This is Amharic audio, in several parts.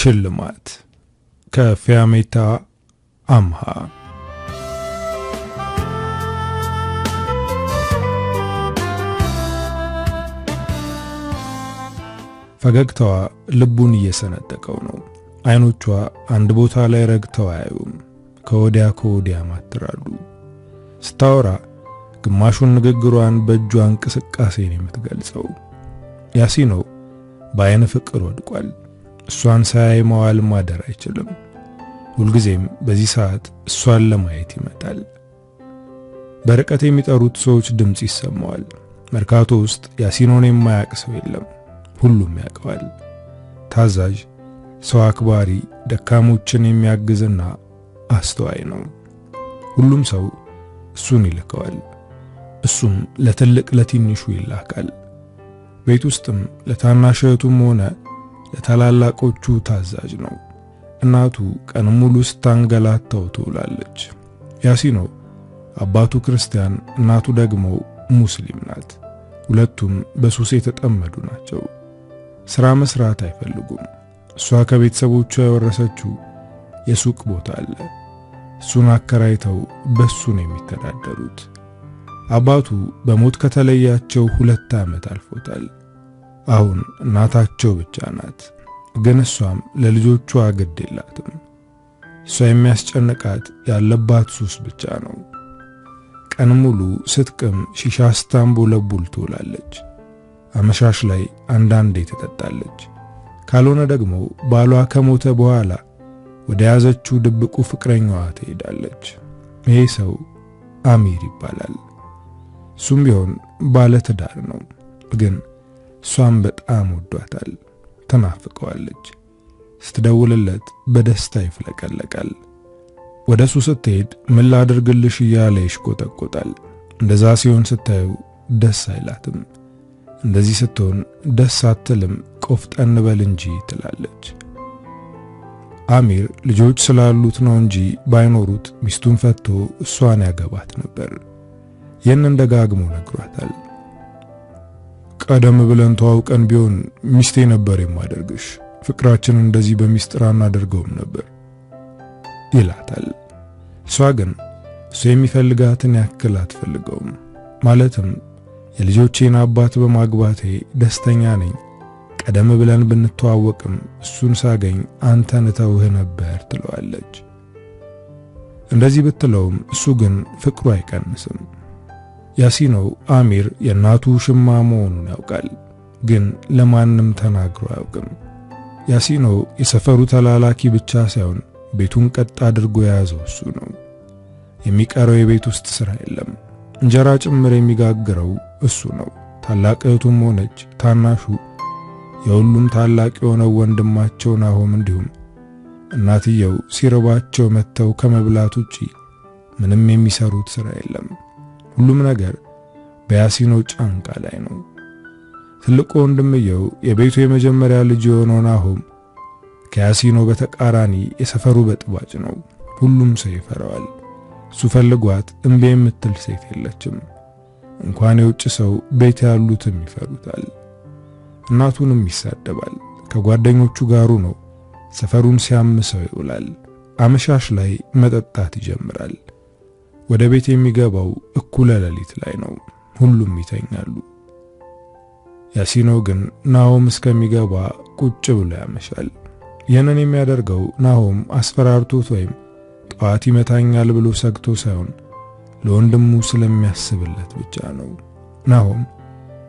ሽልማት ከፊያሜታ አምሃ። ፈገግታዋ ልቡን እየሰነጠቀው ነው። አይኖቿ አንድ ቦታ ላይ ረግተው አያዩም። ከወዲያ ከወዲያ ማትራሉ። ስታወራ ግማሹን ንግግሯን በእጇ እንቅስቃሴን የምትገልጸው። ያሲኖ በአይነ ፍቅር ወድቋል። እሷን ሳያይ መዋል ማደር አይችልም። ሁልጊዜም በዚህ ሰዓት እሷን ለማየት ይመጣል። በርቀት የሚጠሩት ሰዎች ድምጽ ይሰማዋል። መርካቶ ውስጥ ያሲኖን የማያውቅ ሰው የለም። ሁሉም ያውቀዋል። ታዛዥ፣ ሰው አክባሪ፣ ደካሞችን የሚያግዝና አስተዋይ ነው። ሁሉም ሰው እሱን ይልከዋል። እሱም ለትልቅ ለትንሹ ይላካል። ቤት ውስጥም ለታናሽ እህቱም ሆነ ለታላላቆቹ ታዛዥ ነው። እናቱ ቀን ሙሉ ስታንገላታው ትውላለች። ያሲኖ አባቱ ክርስቲያን፣ እናቱ ደግሞ ሙስሊም ናት። ሁለቱም በሱስ የተጠመዱ ናቸው። ስራ መስራት አይፈልጉም። እሷ ከቤተሰቦቿ የወረሰችው የሱቅ ቦታ አለ። እሱን አከራይተው በሱ ነው የሚተዳደሩት። አባቱ በሞት ከተለያቸው 2 ዓመት አልፎታል። አሁን እናታቸው ብቻ ናት። ግን እሷም ለልጆቿ ግድ የላትም። እሷ የሚያስጨንቃት ያለባት ሱስ ብቻ ነው። ቀን ሙሉ ስትቅም ሺሻ ስታንቦለቡል ትውላለች። አመሻሽ ላይ አንዳንዴ ትጠጣለች። ካልሆነ ደግሞ ባሏ ከሞተ በኋላ ወደ ያዘችው ድብቁ ፍቅረኛዋ ትሄዳለች። ይሄ ሰው አሚር ይባላል። እሱም ቢሆን ባለ ትዳር ነው። ግን እሷም በጣም ወዷታል። ተናፍቀዋለች። ስትደውልለት በደስታ ይፍለቀለቃል። ወደሱ ስትሄድ ምን ላድርግልሽ እያለ ይሽቆጠቆጣል። እንደዛ ሲሆን ስታዩ ደስ አይላትም። እንደዚህ ስትሆን ደስ አትልም። ቆፍጠን በል እንጂ ትላለች። አሚር ልጆች ስላሉት ነው እንጂ ባይኖሩት ሚስቱን ፈቶ እሷን ያገባት ነበር። ይህንን ደጋግሞ ነግሯታል። ቀደም ብለን ተዋውቀን ቢሆን ሚስቴ ነበር የማደርግሽ፣ ፍቅራችንን እንደዚህ በሚስጥር አናደርገውም ነበር ይላታል። እሷ ግን እሱ የሚፈልጋትን ያክል አትፈልገውም። ማለትም የልጆቼን አባት በማግባቴ ደስተኛ ነኝ፣ ቀደም ብለን ብንተዋወቅም እሱን ሳገኝ አንተን ተውህ ነበር ትለዋለች። እንደዚህ ብትለውም እሱ ግን ፍቅሩ አይቀንስም። ያሲኖ አሚር የእናቱ ሽማ መሆኑን ያውቃል፣ ግን ለማንም ተናግሮ አያውቅም። ያሲኖ የሰፈሩ ተላላኪ ብቻ ሳይሆን ቤቱን ቀጥ አድርጎ የያዘው እሱ ነው። የሚቀረው የቤት ውስጥ ስራ የለም። እንጀራ ጭምር የሚጋግረው እሱ ነው። ታላቅ እህቱም ሆነች ታናሹ የሁሉም ታላቅ የሆነው ወንድማቸው ናሆም እንዲሁም እናትየው ሲርባቸው መተው ከመብላት ውጪ ምንም የሚሰሩት ስራ የለም። ሁሉም ነገር በያሲኖ ጫንቃ ላይ ነው። ትልቁ ወንድምየው የቤቱ የመጀመሪያ ልጅ የሆነው ናሆም ከያሲኖ በተቃራኒ የሰፈሩ በጥባጭ ነው። ሁሉም ሰው ይፈራዋል። እሱ ፈልጓት እምቢ የምትል ሴት የለችም። እንኳን የውጭ ሰው ቤት ያሉትም ይፈሩታል። እናቱንም ይሳደባል። ከጓደኞቹ ጋሩ ነው ሰፈሩን ሲያምሰው ይውላል። አመሻሽ ላይ መጠጣት ይጀምራል። ወደ ቤት የሚገባው እኩለ ሌሊት ላይ ነው። ሁሉም ይተኛሉ። ያሲኖ ግን ናሆም እስከሚገባ ቁጭ ብሎ ያመሻል። ይህንን የሚያደርገው ናሆም አስፈራርቶት ወይም ጧት ይመታኛል ብሎ ሰግቶ ሳይሆን ለወንድሙ ስለሚያስብለት ብቻ ነው። ናሆም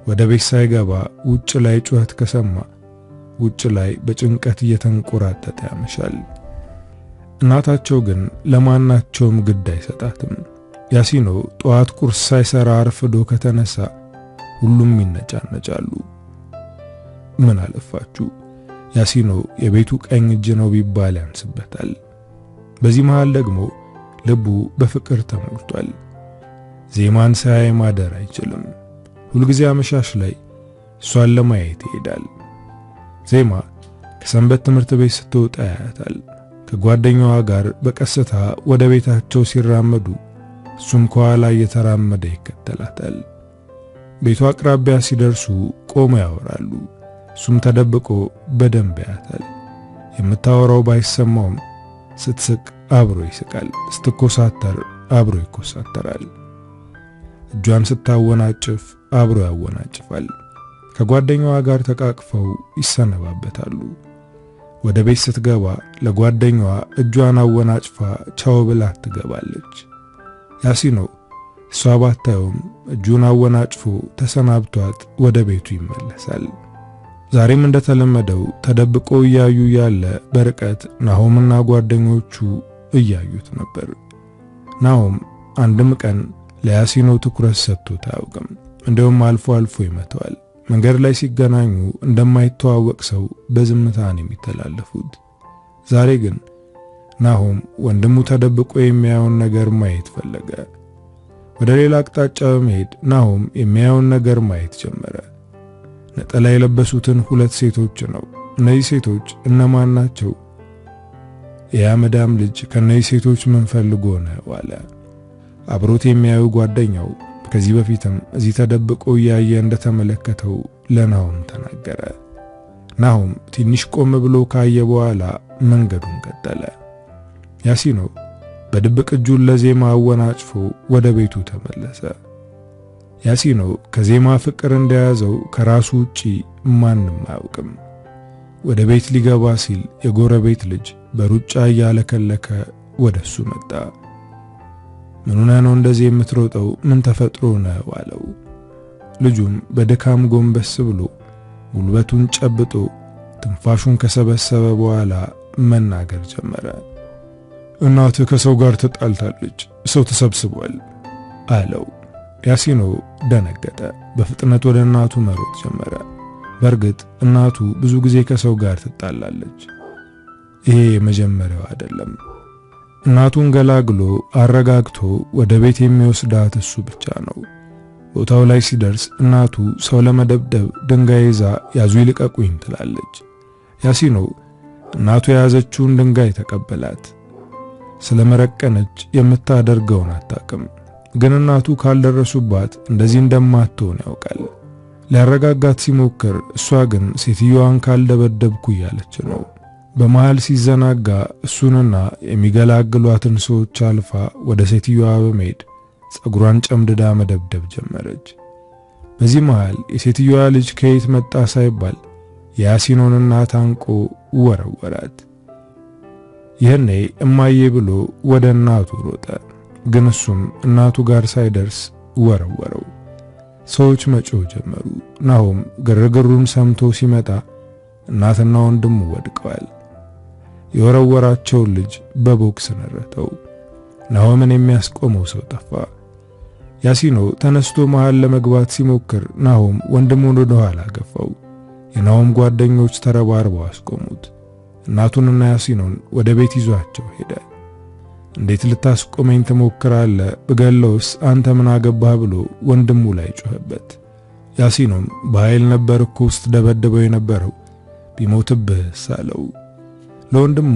ወደ ቤት ሳይገባ ውጭ ላይ ጩኸት ከሰማ ውጭ ላይ በጭንቀት እየተንቆራጠጠ ያመሻል። እናታቸው ግን ለማናቸውም ግድ አይሰጣትም። ያሲኖ ጧት ቁርስ ሳይሰራ አርፍዶ ከተነሳ ሁሉም ይነጫነጫሉ። ምን አለፋችሁ ያሲኖ የቤቱ ቀኝ እጅ ነው ቢባል ያንስበታል። በዚህ መሃል ደግሞ ልቡ በፍቅር ተሞልቷል። ዜማን ሳያይ ማደር አይችልም። ሁልጊዜ አመሻሽ ላይ እሷን ለማየት ይሄዳል። ዜማ ከሰንበት ትምህርት ቤት ስትወጣ ያያታል። ከጓደኛዋ ጋር በቀስታ ወደ ቤታቸው ሲራመዱ እሱም ከኋላ እየተራመደ ይከተላታል። ቤቱ አቅራቢያ ሲደርሱ ቆመው ያወራሉ። እሱም ተደብቆ በደንብ ያያታል። የምታወራው ባይሰማውም ስትስቅ አብሮ ይስቃል፣ ስትኮሳተር አብሮ ይኮሳተራል። እጇን ስታወናጭፍ አብሮ ያወናጭፋል። ከጓደኛዋ ጋር ተቃቅፈው ይሰነባበታሉ። ወደ ቤት ስትገባ ለጓደኛዋ እጇን አወናጭፋ ቻው ብላ ትገባለች። ያሲኖ እሷ ባታየውም እጁን አወናጭፎ ተሰናብቷት ወደ ቤቱ ይመለሳል። ዛሬም እንደተለመደው ተደብቆ እያዩ ያለ በርቀት ናሆምና ጓደኞቹ እያዩት ነበር። ናሆም አንድም ቀን ለያሲኖ ትኩረት ሰጥቶት አያውቅም። እንደውም አልፎ አልፎ ይመተዋል። መንገድ ላይ ሲገናኙ እንደማይተዋወቅ ሰው በዝምታ ነው የሚተላለፉት። ዛሬ ግን ናሆም ወንድሙ ተደብቆ የሚያየውን ነገር ማየት ፈለገ። ወደ ሌላ አቅጣጫ በመሄድ ናሆም የሚያየውን ነገር ማየት ጀመረ። ነጠላ የለበሱትን 2 ሴቶች ነው። እነዚህ ሴቶች እነማን ናቸው? የአመዳም ልጅ ከነዚህ ሴቶች ምን ፈልጎ ነው አለ። አብሮት የሚያዩ ጓደኛው ከዚህ በፊትም እዚህ ተደብቆ ያየ እንደተመለከተው ለናሆም ተናገረ። ናሆም ትንሽ ቆም ብሎ ካየ በኋላ መንገዱን ቀጠለ። ያሲኖ በድብቅ እጁን ለዜማ አወናጭፎ ወደ ቤቱ ተመለሰ። ያሲኖ ከዜማ ፍቅር እንደያዘው ከራሱ ውጪ ማንም አያውቅም። ወደ ቤት ሊገባ ሲል የጎረቤት ልጅ በሩጫ እያለከለከ ወደሱ መጣ። ምን ሆነ ነው እንደዚህ የምትሮጠው? ምን ተፈጥሮ ነው አለው። ልጁም በድካም ጎንበስ ብሎ ጉልበቱን ጨብጦ ትንፋሹን ከሰበሰበ በኋላ መናገር ጀመረ። እናትህ ከሰው ጋር ተጣልታለች፣ ሰው ተሰብስቧል አለው። ያሲኖ ደነገጠ። በፍጥነት ወደ እናቱ መሮጥ ጀመረ። በእርግጥ እናቱ ብዙ ጊዜ ከሰው ጋር ትጣላለች። ይሄ የመጀመሪያው አይደለም። እናቱን ገላግሎ አረጋግቶ ወደ ቤት የሚወስዳት እሱ ብቻ ነው። ቦታው ላይ ሲደርስ እናቱ ሰው ለመደብደብ ድንጋይ ይዛ ያዙ ይልቀቁኝ ትላለች። ያሲኖ እናቱ የያዘችውን ድንጋይ ተቀበላት። ስለመረቀነች የምታደርገውን አታውቅም። ግን እናቱ ካልደረሱባት እንደዚህ እንደማትሆን ያውቃል። ሊያረጋጋት ሲሞክር እሷ ግን ሴትዮዋን ካልደበደብኩ እያለች ነው። በመሃል ሲዘናጋ እሱንና የሚገላግሏትን ሰዎች አልፋ ወደ ሴትዮዋ በመሄድ ጸጉሯን ጨምድዳ መደብደብ ጀመረች። በዚህ መሃል የሴትዮዋ ልጅ ከየት መጣ ሳይባል የያሲኖን እናት አንቆ ወረወራት። ይህኔ እማዬ ብሎ ወደ እናቱ ሮጠ። ግን እሱም እናቱ ጋር ሳይደርስ ወረወረው። ሰዎች መጮህ ጀመሩ። ናሆም ግርግሩን ሰምቶ ሲመጣ እናትና ወንድሙ ወድቀዋል። የወረወራቸውን ልጅ በቦክስ ነረተው። ናሆምን የሚያስቆመው ሰው ጠፋ። ያሲኖ ተነስቶ መሃል ለመግባት ሲሞክር ናሆም ወንድሙን ወደ ኋላ ገፋው። የናሆም ጓደኞች ተረባርበው አስቆሙት። እናቱንና ያሲኖን ወደ ቤት ይዟቸው ሄደ። እንዴት ልታስቆመኝ ትሞክራለህ? ብገለውስ አንተ ምን አገባህ ብሎ ወንድሙ ላይ ጮኸበት። ያሲኖም በኃይል ነበር እኮ ውስጥ ደበደበው የነበረው ቢሞትብህ አለው። ለወንድሙ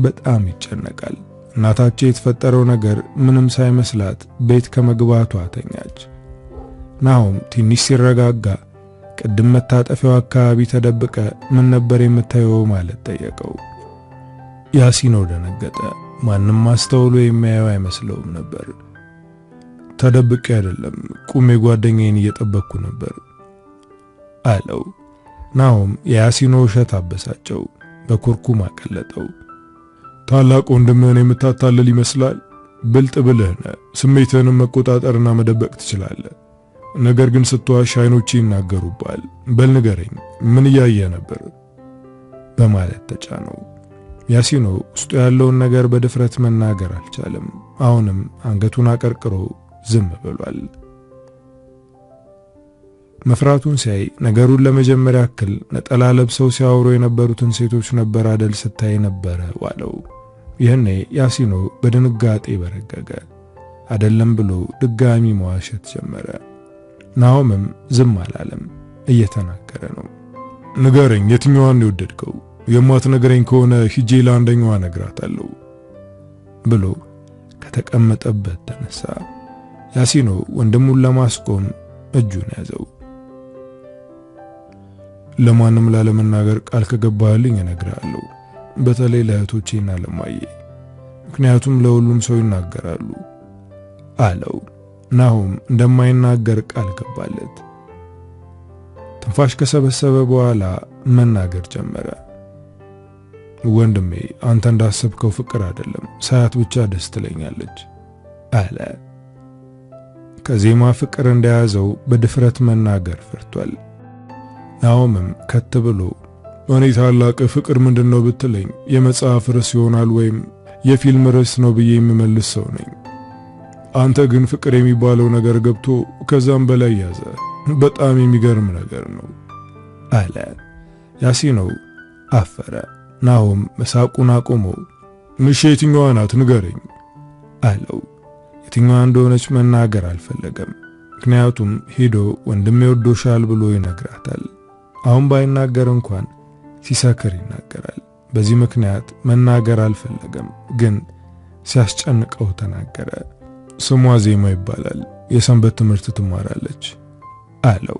በጣም ይጨነቃል። እናታቸው የተፈጠረው ነገር ምንም ሳይመስላት ቤት ከመግባቷ ተኛች። ናሆም ትንሽ ሲረጋጋ ቅድም መታጠፊያው አካባቢ ተደብቀ ምን ነበር የምታየው ማለት ጠየቀው። ያሲኖ ደነገጠ። ማንም ማስተውሎ የሚያየው አይመስለውም ነበር። ተደብቄ አይደለም፣ ቁሜ ጓደኛዬን እየጠበቅኩ ነበር አለው። ናሆም የያሲኖ ውሸት አበሳጨው። በኩርኩም አቀለጠው። ታላቅ ወንድምህን የምታታለል ይመስላል። ብልጥ ብልህ ነህ። ስሜትህንም መቆጣጠርና መደበቅ ትችላለህ። ነገር ግን ስትዋሽ አይኖች ይናገሩባል። በል ንገረኝ፣ ምን እያየህ ነበር በማለት ተጫነው። ያሲኖ ውስጡ ያለውን ነገር በድፍረት መናገር አልቻለም። አሁንም አንገቱን አቀርቅሮ ዝም ብሏል። መፍራቱን ሲያይ ነገሩን ለመጀመሪያ ያክል ነጠላ ለብሰው ሲያወሩ የነበሩትን ሴቶች ነበር አደል ስታይ ነበረ ዋለው። ይህኔ ያሲኖ በድንጋጤ በረገገ። አይደለም ብሎ ድጋሚ መዋሸት ጀመረ። ናሆምም ዝም አላለም፣ እየተናገረ ነው። ንገረኝ፣ የትኛዋን ነው የወደድከው? የማትነግረኝ ከሆነ ሂጄ ለአንደኛዋ እነግራታለሁ ብሎ ከተቀመጠበት ተነሳ። ያሲኖ ወንድሙን ለማስቆም እጁን ያዘው። ለማንም ላለመናገር ቃል ከገባህልኝ እነግርሃለሁ። በተለይ ለእህቶቼና ለማዬ፣ ምክንያቱም ለሁሉም ሰው ይናገራሉ አለው። ናሆም እንደማይናገር ቃል ገባለት። ትንፋሽ ከሰበሰበ በኋላ መናገር ጀመረ። ወንድሜ አንተ እንዳሰብከው ፍቅር አይደለም፣ ሳያት ብቻ ደስ ትለኛለች አለ። ከዜማ ፍቅር እንደያዘው በድፍረት መናገር ፈርቷል። ናሆምም ከት ብሎ እኔ ታላቅ ፍቅር ምንድነው ብትለኝ የመጽሐፍ ርዕስ ይሆናል ወይም የፊልም ርዕስ ነው ብዬ የምመልስ ሰው ነኝ። አንተ ግን ፍቅር የሚባለው ነገር ገብቶ ከዛም በላይ ያዘ። በጣም የሚገርም ነገር ነው አለ። ያሲኖ አፈረ። ናሆም መሳቁን አቆሞ ምሽ የትኛዋ ናት ንገረኝ አለው። የትኛዋ እንደሆነች መናገር አልፈለገም። ምክንያቱም ሄዶ ወንድሜ ወዶሻል ብሎ ይነግራታል። አሁን ባይናገር እንኳን ሲሰክር ይናገራል። በዚህ ምክንያት መናገር አልፈለገም፣ ግን ሲያስጨንቀው ተናገረ። ስሟ ዜማ ይባላል፣ የሰንበት ትምህርት ትማራለች አለው።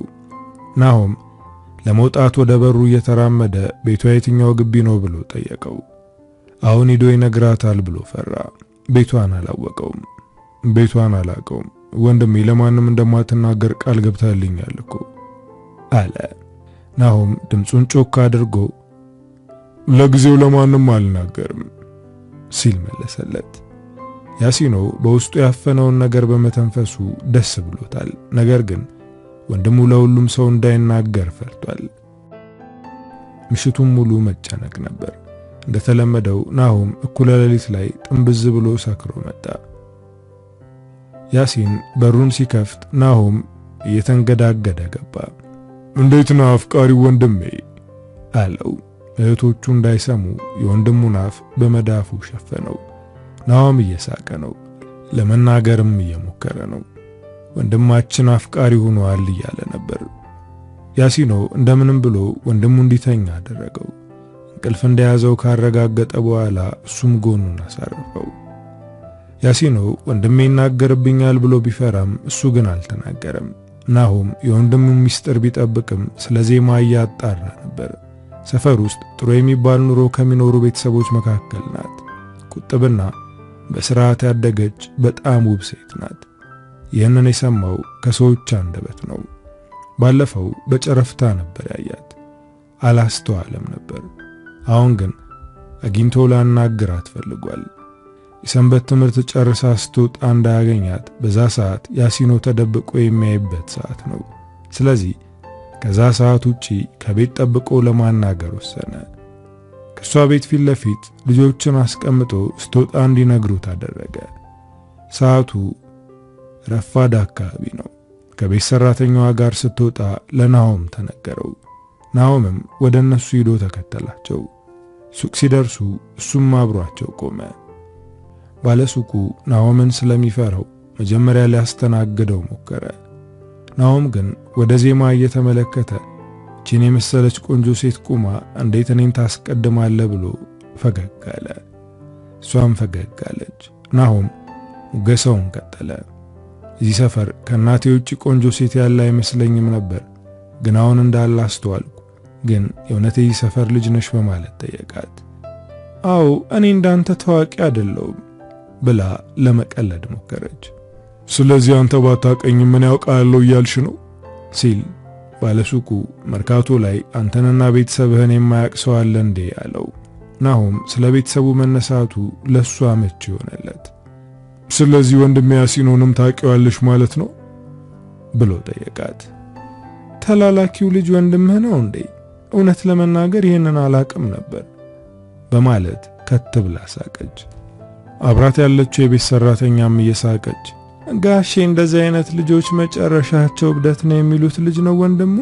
ናሆም ለመውጣት ወደ በሩ እየተራመደ ቤቷ የትኛው ግቢ ነው ብሎ ጠየቀው። አሁን ሄዶ ይነግራታል ብሎ ፈራ። ቤቷን አላወቀውም። ቤቷን አላቀውም ወንድሜ፣ ለማንም እንደማትናገር ቃል ገብታልኛል እኮ አለ። ናሆም ድምጹን ጮክ አድርጎ ለጊዜው ለማንም አልናገርም ሲል መለሰለት። ያሲኖ በውስጡ ያፈነውን ነገር በመተንፈሱ ደስ ብሎታል። ነገር ግን ወንድሙ ለሁሉም ሰው እንዳይናገር ፈርቷል። ምሽቱን ሙሉ መጨነቅ ነበር። እንደተለመደው ናሆም እኩለ ሌሊት ላይ ጥንብዝ ብሎ ሰክሮ መጣ። ያሲን በሩን ሲከፍት ናሆም እየተንገዳገደ ገባ። እንዴት ነህ አፍቃሪው ወንድሜ አለው። እህቶቹ እንዳይሰሙ የወንድሙን አፍ በመዳፉ ሸፈነው። ናሆም እየሳቀ ነው፣ ለመናገርም እየሞከረ ነው። ወንድማችን አፍቃሪ ሆኗል እያለ ነበር። ያሲኖ እንደምንም ብሎ ወንድሙ እንዲተኛ አደረገው። እንቅልፍ እንደያዘው ካረጋገጠ በኋላ እሱም ጎኑን አሳረፈው። ያሲኖ ወንድሜ ይናገርብኛል ብሎ ቢፈራም እሱ ግን አልተናገረም። ናሆም የወንድሙ ሚስጥር ቢጠብቅም ስለ ዜማ እያጣራ ነበር። ሰፈር ውስጥ ጥሩ የሚባል ኑሮ ከሚኖሩ ቤተሰቦች መካከል ናት። ቁጥብና በስርዓት ያደገች በጣም ውብ ሴት ናት። ይህንን የሰማው ከሰዎች አንደበት ነው። ባለፈው በጨረፍታ ነበር ያያት፣ አላስተዋለም ነበር። አሁን ግን አግኝቶ ላናግራት ፈልጓል። የሰንበት ትምህርት ጨርሳ ስትወጣ እንዳያገኛት በዛ ሰዓት ያሲኖ ተደብቆ የሚያይበት ሰዓት ነው። ስለዚህ ከዛ ሰዓት ውጪ ከቤት ጠብቆ ለማናገር ወሰነ። ከሷ ቤት ፊት ለፊት ልጆችን አስቀምጦ ስትወጣ እንዲነግሩት አደረገ። ሰዓቱ ረፋድ አካባቢ ነው። ከቤት ሰራተኛዋ ጋር ስትወጣ ለናሆም ተነገረው። ናሆምም ወደ እነሱ ሄዶ ተከተላቸው። ሱቅ ሲደርሱ እሱም አብሯቸው ቆመ። ባለሱቁ ናሆምን ስለሚፈራው መጀመሪያ ሊያስተናግደው ሞከረ። ናሆም ግን ወደ ዜማ እየተመለከተ እቺን የመሰለች ቆንጆ ሴት ቁማ እንዴት እኔን ታስቀድማለህ ብሎ ፈገግ አለ። እሷም ፈገግ አለች። ናሆም ሙገሳውን ቀጠለ። እዚህ ሰፈር ከእናቴ ውጪ ቆንጆ ሴት ያለ አይመስለኝም ነበር፣ ግን አሁን እንዳለ አስተዋልኩ። ግን የእውነቴ ሰፈር ልጅ ነሽ በማለት ጠየቃት። አዎ እኔ እንዳንተ ታዋቂ አይደለሁም ብላ ለመቀለድ ሞከረች። ስለዚህ አንተ ባታቀኝ ምን ያውቃለሁ እያልሽ ነው ሲል ባለሱቁ መርካቶ ላይ አንተንና ቤተሰብህን የማያውቅ ሰው አለ እንዴ አለው። ናሆም ስለ ቤተሰቡ መነሳቱ ለሱ አመች ይሆነለት። ስለዚህ ወንድሜ ያሲኖንም ታውቂዋለሽ ማለት ነው ብሎ ጠየቃት። ተላላኪው ልጅ ወንድምህ ነው እንዴ? እውነት ለመናገር ይሄንን አላቅም ነበር በማለት ከትብላ ሳቀች። አብራት ያለችው የቤት ሰራተኛም እየሳቀች ጋሼ እንደዚህ አይነት ልጆች መጨረሻቸው እብደት ነው የሚሉት ልጅ ነው ወንድሙ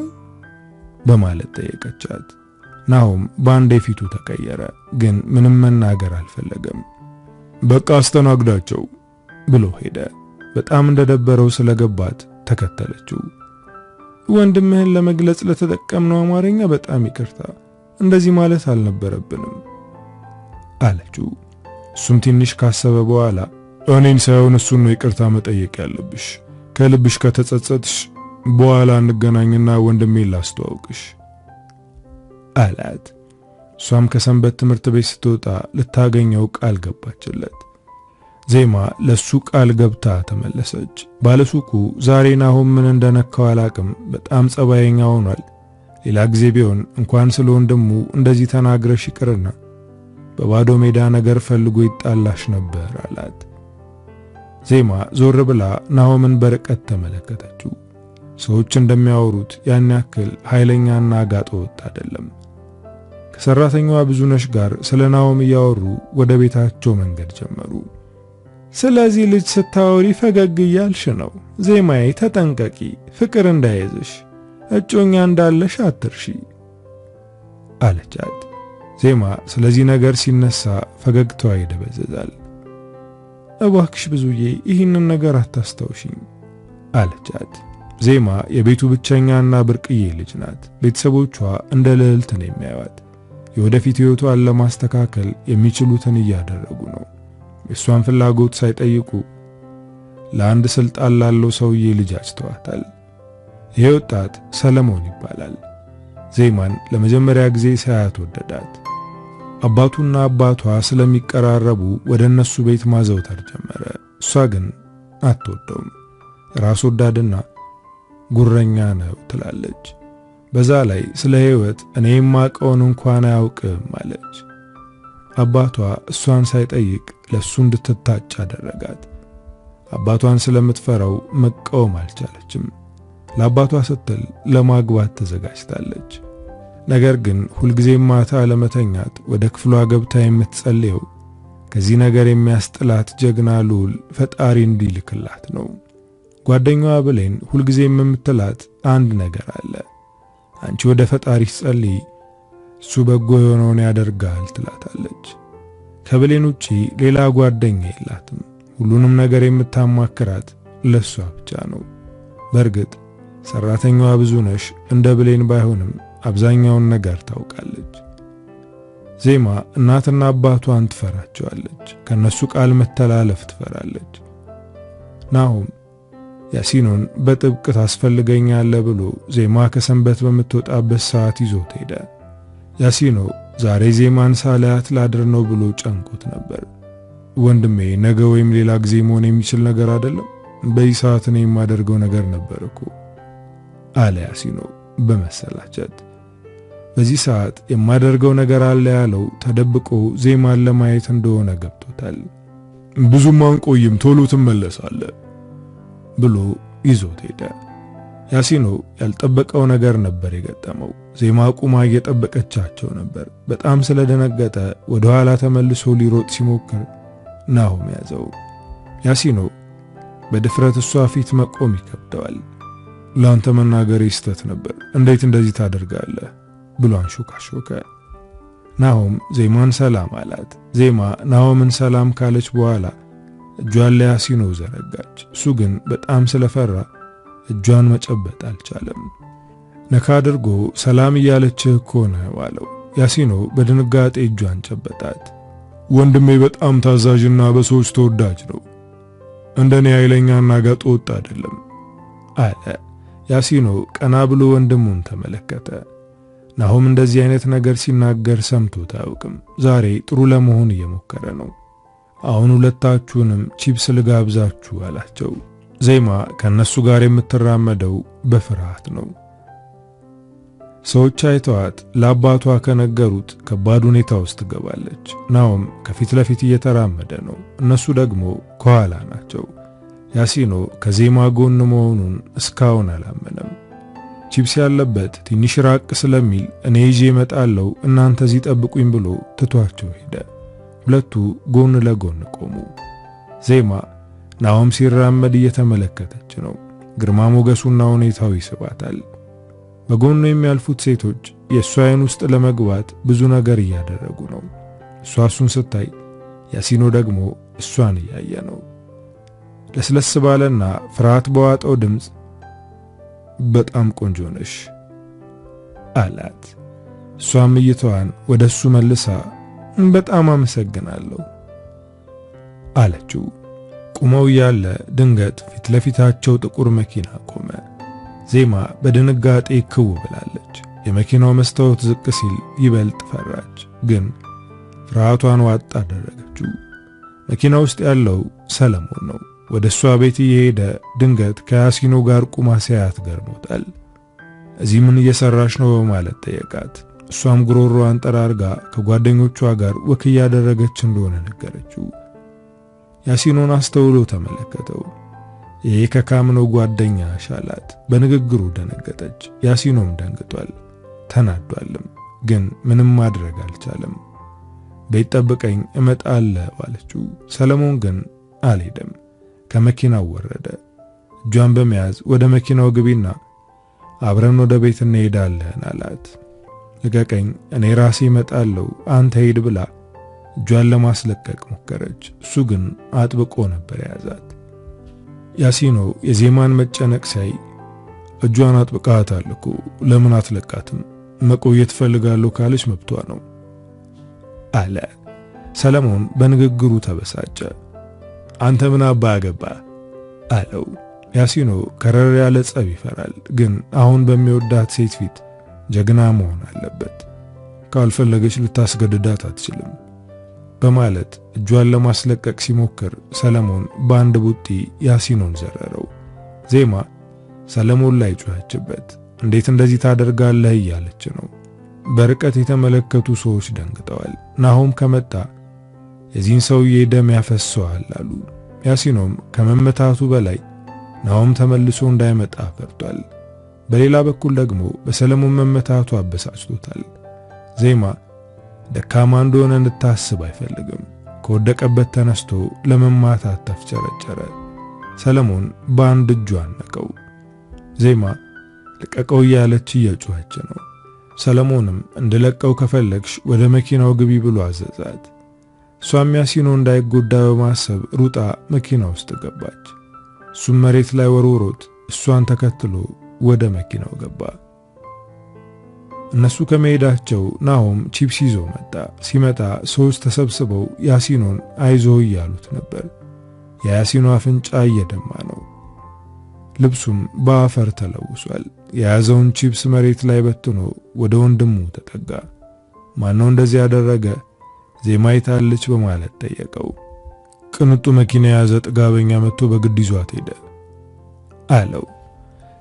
በማለት ጠየቀቻት። ናሆም በአንዴ ፊቱ ተቀየረ፣ ግን ምንም መናገር አልፈለገም። በቃ አስተናግዳቸው ብሎ ሄደ። በጣም እንደደበረው ስለገባት ተከተለችው። ወንድምህን ለመግለጽ ለተጠቀምነው አማርኛ በጣም ይቅርታ፣ እንደዚህ ማለት አልነበረብንም አለችው። እሱም ትንሽ ካሰበ በኋላ እኔን ሳይሆን እሱን ነው ይቅርታ መጠየቅ ያለብሽ። ከልብሽ ከተጸጸትሽ በኋላ እንገናኝና ወንድሜን ላስተዋውቅሽ አላት። እሷም ከሰንበት ትምህርት ቤት ስትወጣ ልታገኘው ቃል ገባችለት። ዜማ ለሱ ቃል ገብታ ተመለሰች። ባለሱቁ ዛሬ ናሆም ምን እንደነካው አላቅም፣ በጣም ጸባየኛ ሆኗል። ሌላ ጊዜ ቢሆን እንኳን ስለ ወንድሙ እንደዚህ ተናግረሽ ይቅርና በባዶ ሜዳ ነገር ፈልጎ ይጣላሽ ነበር አላት። ዜማ ዞር ብላ ናሆምን በርቀት ተመለከተችው። ሰዎች እንደሚያወሩት ያን ያክል ኃይለኛና ጋጦ ወጥ አይደለም። ከሰራተኛዋ ብዙነሽ ጋር ስለ ናሆም እያወሩ ወደ ቤታቸው መንገድ ጀመሩ። ስለዚህ ልጅ ስታወሪ ፈገግ እያልሽ ነው። ዜማዬ ተጠንቀቂ፣ ፍቅር እንዳይዝሽ፣ እጮኛ እንዳለሽ አትርሺ አለቻት። ዜማ ስለዚህ ነገር ሲነሳ ፈገግታዋ ይደበዘዛል። እባክሽ ብዙዬ ይህንን ነገር አታስታውሽኝ አለቻት። ዜማ የቤቱ ብቸኛና ብርቅዬ ልጅ ናት። ቤተሰቦቿ እንደ ልዕልት ነው የሚያዩት። የወደፊት ሕይወቷን ለማስተካከል የሚችሉትን እያደረጉ ነው። የሷን ፍላጎት ሳይጠይቁ ለአንድ ስልጣን ላለው ሰውዬ ልጅ አጭተዋታል። ይሄ ወጣት ሰለሞን ይባላል። ዜማን ለመጀመሪያ ጊዜ ሳያት ወደዳት። አባቱና አባቷ ስለሚቀራረቡ ወደ እነሱ ቤት ማዘውተር ጀመረ። እሷ ግን አትወደውም። ራስ ወዳድና ጉረኛ ነው ትላለች። በዛ ላይ ስለ ሕይወት እኔ የማውቀውን እንኳን አያውቅም አለች። አባቷ እሷን ሳይጠይቅ ለሱ እንድትታጭ አደረጋት። አባቷን ስለምትፈራው መቃወም አልቻለችም። ለአባቷ ስትል ለማግባት ተዘጋጅታለች። ነገር ግን ሁልጊዜም ማታ ለመተኛት ወደ ክፍሏ ገብታ የምትጸልየው ከዚህ ነገር የሚያስጥላት ጀግና ልዑል ፈጣሪ እንዲልክላት ነው። ጓደኛዋ ብሌን ሁልጊዜም የምትላት አንድ ነገር አለ። አንቺ ወደ ፈጣሪ ጸልይ፣ እሱ በጎ የሆነውን ያደርጋል ትላታለች። ከብሌን ውጪ ሌላ ጓደኛ የላትም። ሁሉንም ነገር የምታማክራት ለሷ ብቻ ነው። በእርግጥ ሰራተኛዋ ብዙነሽ እንደ ብሌን ባይሆንም አብዛኛውን ነገር ታውቃለች። ዜማ እናትና አባቷን ትፈራቸዋለች። ከነሱ ቃል መተላለፍ ትፈራለች። ናሆም ያሲኖን በጥብቅ ታስፈልገኛለህ ብሎ ዜማ ከሰንበት በምትወጣበት ሰዓት ይዞት ሄደ። ያሲኖ ዛሬ ዜማን ሳላያት ላድር ነው ብሎ ጨንቆት ነበር። ወንድሜ ነገ ወይም ሌላ ጊዜ መሆን የሚችል ነገር አይደለም፣ በዚህ ሰዓት ነው የማደርገው ነገር ነበር እኮ አለ ያሲኖ በመሰላቸት። በዚህ ሰዓት የማደርገው ነገር አለ ያለው ተደብቆ ዜማን ለማየት እንደሆነ ገብቶታል። ብዙም አንቆይም፣ ቶሎ ትመለሳለህ ብሎ ይዞት ሄደ። ያሲኖ ያልጠበቀው ነገር ነበር የገጠመው። ዜማ ቁማ እየጠበቀቻቸው ነበር። በጣም ስለደነገጠ ወደ ኋላ ተመልሶ ሊሮጥ ሲሞክር ናሆም ያዘው። ያሲኖ በድፍረት እሷ ፊት መቆም ይከብደዋል። ላንተ መናገሬ ስህተት ነበር፣ እንዴት እንደዚህ ታደርጋለህ ብሎ አንሾካሾከ። ናሆም ዜማን ሰላም አላት። ዜማ ናሆምን ሰላም ካለች በኋላ እጇን ለያሲኖ ዘረጋች። እሱ ግን በጣም ስለፈራ እጇን መጨበጥ አልቻለም። ነካ አድርጎ ሰላም እያለችህ እኮ ነው አለው። ያሲኖ በድንጋጤ እጇን ጨበጣት። ወንድሜ በጣም ታዛዥና በሰዎች ተወዳጅ ነው፣ እንደኔ ኃይለኛና ጋጥ ወጥ አይደለም አለ። ያሲኖ ቀና ብሎ ወንድሙን ተመለከተ። ናሆም እንደዚህ አይነት ነገር ሲናገር ሰምቶት አያውቅም። ዛሬ ጥሩ ለመሆን እየሞከረ ነው። አሁን ሁለታችሁንም ቺፕስ ልጋብዛችሁ አላቸው። ዜማ ከነሱ ጋር የምትራመደው በፍርሃት ነው። ሰዎች አይተዋት ለአባቷ ከነገሩት ከባድ ሁኔታ ውስጥ ትገባለች። ናሆም ከፊት ለፊት እየተራመደ ነው፣ እነሱ ደግሞ ከኋላ ናቸው። ያሲኖ ከዜማ ጎን መሆኑን እስካሁን አላመነም። ቺፕስ ያለበት ትንሽ ራቅ ስለሚል እኔ ይዤ እመጣለሁ እናንተ እዚህ ጠብቁኝ ብሎ ትቷቸው ሄደ። ሁለቱ ጎን ለጎን ቆሙ። ዜማ ናሆም ሲራመድ እየተመለከተች ነው። ግርማ ሞገሱና ሁኔታው ይስባታል። በጎኑ የሚያልፉት ሴቶች የእሷ ዓይን ውስጥ ለመግባት ብዙ ነገር እያደረጉ ነው። እሷ እሱን ስታይ፣ ያሲኖ ደግሞ እሷን እያየ ነው። ለስለስ ባለና ፍርሃት በዋጠው ድምፅ በጣም ቆንጆ ነሽ አላት። እሷም እይታዋን ወደሱ መልሳ በጣም አመሰግናለሁ አለችው። ቁመው ያለ ድንገት ፊት ለፊታቸው ጥቁር መኪና ቆመ። ዜማ በድንጋጤ ክው ብላለች። የመኪናው መስታወት ዝቅ ሲል ይበልጥ ፈራች። ግን ፍርሃቷን ዋጥ አደረገችው። መኪና ውስጥ ያለው ሰለሞን ነው። ወደ እሷ ቤት እየሄደ ድንገት ከያሲኖ ጋር ቁማ ሲያያት ገርሞታል። እዚህ ምን እየሰራሽ ነው በማለት ጠየቃት። እሷም ጉሮሮዋን ጠራርጋ ከጓደኞቿ ጋር ወክ እያደረገች እንደሆነ ነገረችው። ያሲኖን አስተውሎ ተመለከተው። ይሄ ከካምነው ጓደኛ ሻላት። በንግግሩ ደነገጠች። ያሲኖም ደንግጧል፣ ተናዷልም። ግን ምንም ማድረግ አልቻለም። ቤት ጠብቀኝ እመጣለሁ አለችው። ሰለሞን ግን አልሄደም። ከመኪናው ወረደ። እጇን በመያዝ ወደ መኪናው ግቢና አብረን ወደ ቤት እንሄዳለን አላት። ልቀቀኝ፣ እኔ ራሴ እመጣለሁ፣ አንተ ሂድ ብላ እጇን ለማስለቀቅ ሞከረች። እሱ ግን አጥብቆ ነበር የያዛት። ያሲኖ የዜማን መጨነቅ ሳይ እጇን አጥብቃታል እኮ ለምን አትለቃትም? መቆየት ፈልጋለሁ ካለች መብቷ ነው አለ። ሰለሞን በንግግሩ ተበሳጨ። አንተ ምን አባ አገባ አለው። ያሲኖ ከረር ያለ ጸብ ይፈራል። ግን አሁን በሚወዳት ሴት ፊት ጀግና መሆን አለበት። ካልፈለገች ልታስገድዳት አትችልም በማለት እጇን ለማስለቀቅ ሲሞክር ሰለሞን በአንድ ቡጢ ያሲኖን ዘረረው። ዜማ ሰለሞን ላይ ጮኸችበት። እንዴት እንደዚህ ታደርጋለህ እያለች ነው። በርቀት የተመለከቱ ሰዎች ደንግጠዋል። ናሆም ከመጣ የዚህን ሰውዬ ደም ያፈሰዋል አሉ። ያሲኖም ከመመታቱ በላይ ናሆም ተመልሶ እንዳይመጣ ፈርቷል። በሌላ በኩል ደግሞ በሰለሞን መመታቱ አበሳጭቶታል። ዜማ ደካማ እንደሆነ እንድታስብ አይፈልግም። ከወደቀበት ተነስቶ ለመማታት ተፍጨረጨረ። ሰለሞን በአንድ እጁ አነቀው። ዜማ ልቀቀው እያለች እየጮኸች ነው። ሰለሞንም እንድለቀው ከፈለግሽ ወደ መኪናው ግቢ ብሎ አዘዛት። እሷም ያሲኖ እንዳይጎዳ በማሰብ ሩጣ መኪና ውስጥ ገባች። እሱም መሬት ላይ ወርውሮት እሷን ተከትሎ ወደ መኪናው ገባ። እነሱ ከመሄዳቸው ናሆም ቺፕስ ይዞ መጣ። ሲመጣ ሰዎች ተሰብስበው ያሲኖን አይዞ እያሉት ነበር። የያሲኖ አፍንጫ እየደማ ነው። ልብሱም በአፈር ተለውሷል። የያዘውን ቺፕስ መሬት ላይ በትኖ ወደ ወንድሙ ተጠጋ። ማነው እንደዚህ ያደረገ? ዜማ ይታለች በማለት ጠየቀው። ቅንጡ መኪና የያዘ ጥጋበኛ መጥቶ በግድ ይዟት ሄደ አለው።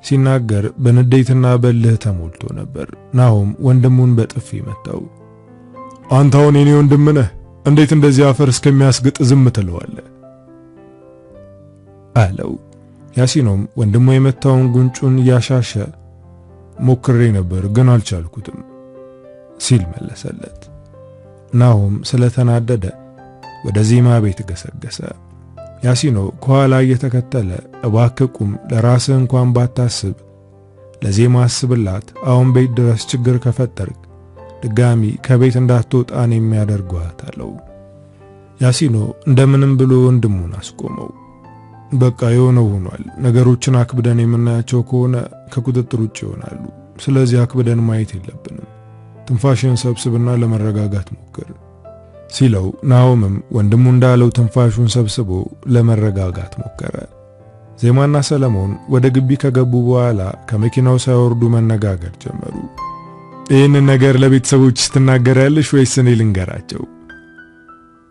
ሲናገር በንዴትና በልህ ተሞልቶ ነበር። ናሆም ወንድሙን በጥፊ መታው። አንተ አሁን የኔ ወንድም ነህ፣ እንዴት እንደዚህ አፈር እስከሚያስግጥ ዝም ትለዋለህ? አለው። ያሲኖም ወንድሙ የመታውን ጉንጩን ያሻሸ ሞክሬ ነበር ግን አልቻልኩትም ሲል መለሰለት። ናሆም ስለተናደደ ወደ ዜማ ቤት ገሰገሰ። ያሲኖ ከኋላ እየተከተለ እባክህ ቁም፣ ለራስህ እንኳን ባታስብ ለዜማ አስብላት፣ አሁን ቤት ድረስ ችግር ከፈጠርክ ድጋሚ ከቤት እንዳትወጣን የሚያደርጓት አለው። ያሲኖ እንደምንም ብሎ ወንድሙን አስቆመው። በቃ የሆነው ሆኗል። ነገሮችን አክብደን የምናያቸው ከሆነ ከቁጥጥር ውጭ ይሆናሉ። ስለዚህ አክብደን ማየት የለብንም። ትንፋሽን ሰብስብና ለመረጋጋት ሞክር ሲለው ናሆምም ወንድሙ እንዳለው ትንፋሹን ሰብስቦ ለመረጋጋት ሞከረ። ዜማና ሰለሞን ወደ ግቢ ከገቡ በኋላ ከመኪናው ሳይወርዱ መነጋገር ጀመሩ። ይህንን ነገር ለቤተሰቦች ስትናገራለሽ ወይስ እኔ ልንገራቸው?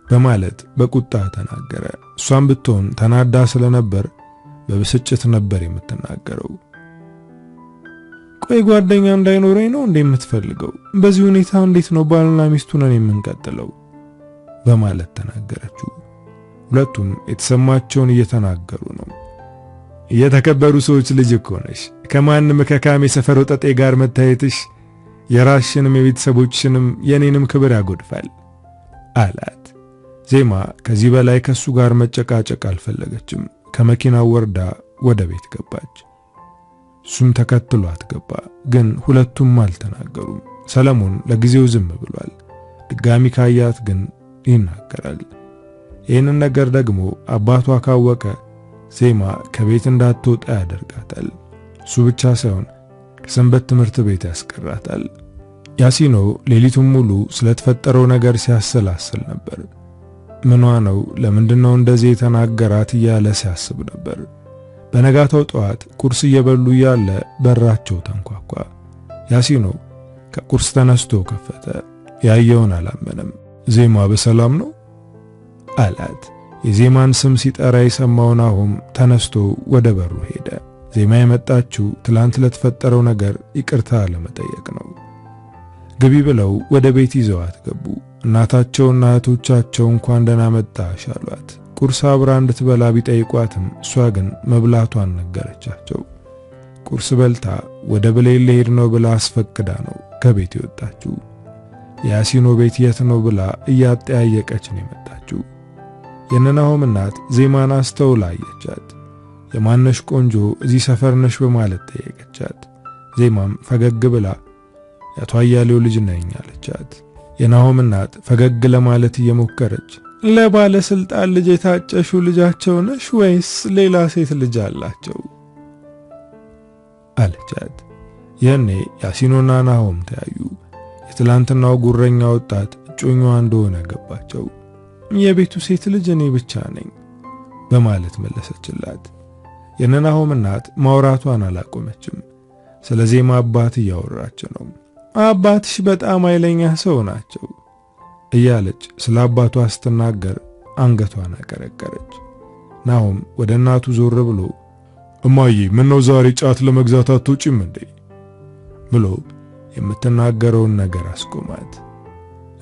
በማለት በቁጣ ተናገረ። እሷም ብትሆን ተናዳ ስለነበር በብስጭት ነበር የምትናገረው። ቆይ ጓደኛ እንዳይኖረኝ ነው እንዴ የምትፈልገው? በዚህ ሁኔታ እንዴት ነው ባልና ሚስቱ ነን የምንቀጥለው? በማለት ተናገረችው። ሁለቱም የተሰማቸውን እየተናገሩ ነው። የተከበሩ ሰዎች ልጅ እኮ ነሽ። ከማንም ከካሜ ሰፈር ወጠጤ ጋር መታየትሽ የራስሽንም የቤተሰቦችሽንም የኔንም ክብር ያጎድፋል አላት። ዜማ ከዚህ በላይ ከሱ ጋር መጨቃጨቅ አልፈለገችም። ከመኪናው ወርዳ ወደ ቤት ገባች። እሱም ተከትሏት ገባ። ግን ሁለቱም አልተናገሩም። ሰለሞን ለጊዜው ዝም ብሏል። ድጋሚ ካያት ግን ይናገራል። ይህንን ነገር ደግሞ አባቷ ካወቀ ዜማ ከቤት እንዳትወጣ ያደርጋታል። እሱ ብቻ ሳይሆን ከሰንበት ትምህርት ቤት ያስቀራታል። ያሲኖ ሌሊቱን ሙሉ ስለተፈጠረው ነገር ሲያሰላስል ነበር። ምኗ ነው? ለምንድነው እንደዚህ የተናገራት እያለ ሲያስብ ነበር። በነጋታው ጠዋት ቁርስ እየበሉ ያለ በራቸው ተንኳኳ። ያሲኖ ከቁርስ ተነስቶ ከፈተ። ያየውን አላመነም። ዜማ በሰላም ነው አላት። የዜማን ስም ሲጠራ የሰማው ናሆም ተነስቶ ወደ በሩ ሄደ። ዜማ የመጣችው ትላንት ለተፈጠረው ነገር ይቅርታ ለመጠየቅ ነው። ግቢ ብለው ወደ ቤት ይዘዋት ገቡ። እናታቸውና እህቶቻቸው እንኳን ደህና መጣሽ አሏት። ቁርስ አብራ እንድትበላ ቢጠይቋትም እሷ ግን መብላቷን ነገረቻቸው። ቁርስ በልታ ወደ ብሌን ልሄድ ነው ብላ አስፈቅዳ ነው ከቤት የወጣችው። የያሲኖ ቤት የት ነው ብላ እያጠያየቀች ነው የመጣችው። የነናሆም እናት ዜማን አስተውላ አየቻት። የማነሽ ቆንጆ እዚህ ሰፈር ነሽ በማለት ጠየቀቻት። ዜማም ፈገግ ብላ ያቶ አያሌው ልጅ ነኝ አለቻት። የናሆም እናት ፈገግ ለማለት እየሞከረች ለባለስልጣን ልጅ የታጨሹ ልጃቸው ነሽ ወይስ ሌላ ሴት ልጅ አላቸው አለቻት። ያኔ ያሲኖና ናሆም ተያዩ። የትላንትናው ጉረኛ ወጣት እጮኛዋ እንደሆነ ገባቸው። የቤቱ ሴት ልጅ እኔ ብቻ ነኝ በማለት መለሰችላት። የነናሆም እናት ማውራቷን አላቆመችም። ስለ ዜማ አባት እያወራች ነው። አባትሽ በጣም ኃይለኛ ሰው ናቸው እያለች ስለ አባቷ ስትናገር አንገቷን አቀረቀረች። ናሆም ወደ እናቱ ዞር ብሎ እማዬ ምነው ዛሬ ጫት ለመግዛት አትወጪም እንዴ ብሎ የምትናገረውን ነገር አስቆማት።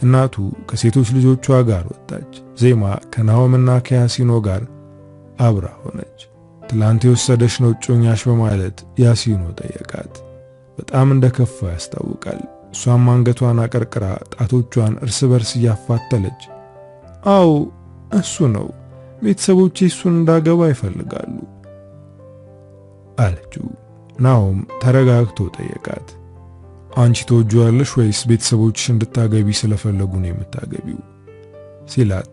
እናቱ ከሴቶች ልጆቿ ጋር ወጣች። ዜማ ከናሆምና ከያሲኖ ጋር አብራ ሆነች። ትላንት የወሰደሽ ነው እጮኛሽ በማለት ያሲኖ ጠየቃት። በጣም እንደከፋ ያስታውቃል። እሷም አንገቷን አቀርቅራ ጣቶቿን እርስ በርስ እያፋተለች አው እሱ ነው፣ ቤተሰቦቼ እሱን እንዳገባ ይፈልጋሉ አለችው። ናሆም ተረጋግቶ ጠየቃት። አንቺ ተወጂዋለሽ ወይስ ቤተሰቦችሽ እንድታገቢ ስለፈለጉ ነው የምታገቢው ሲላት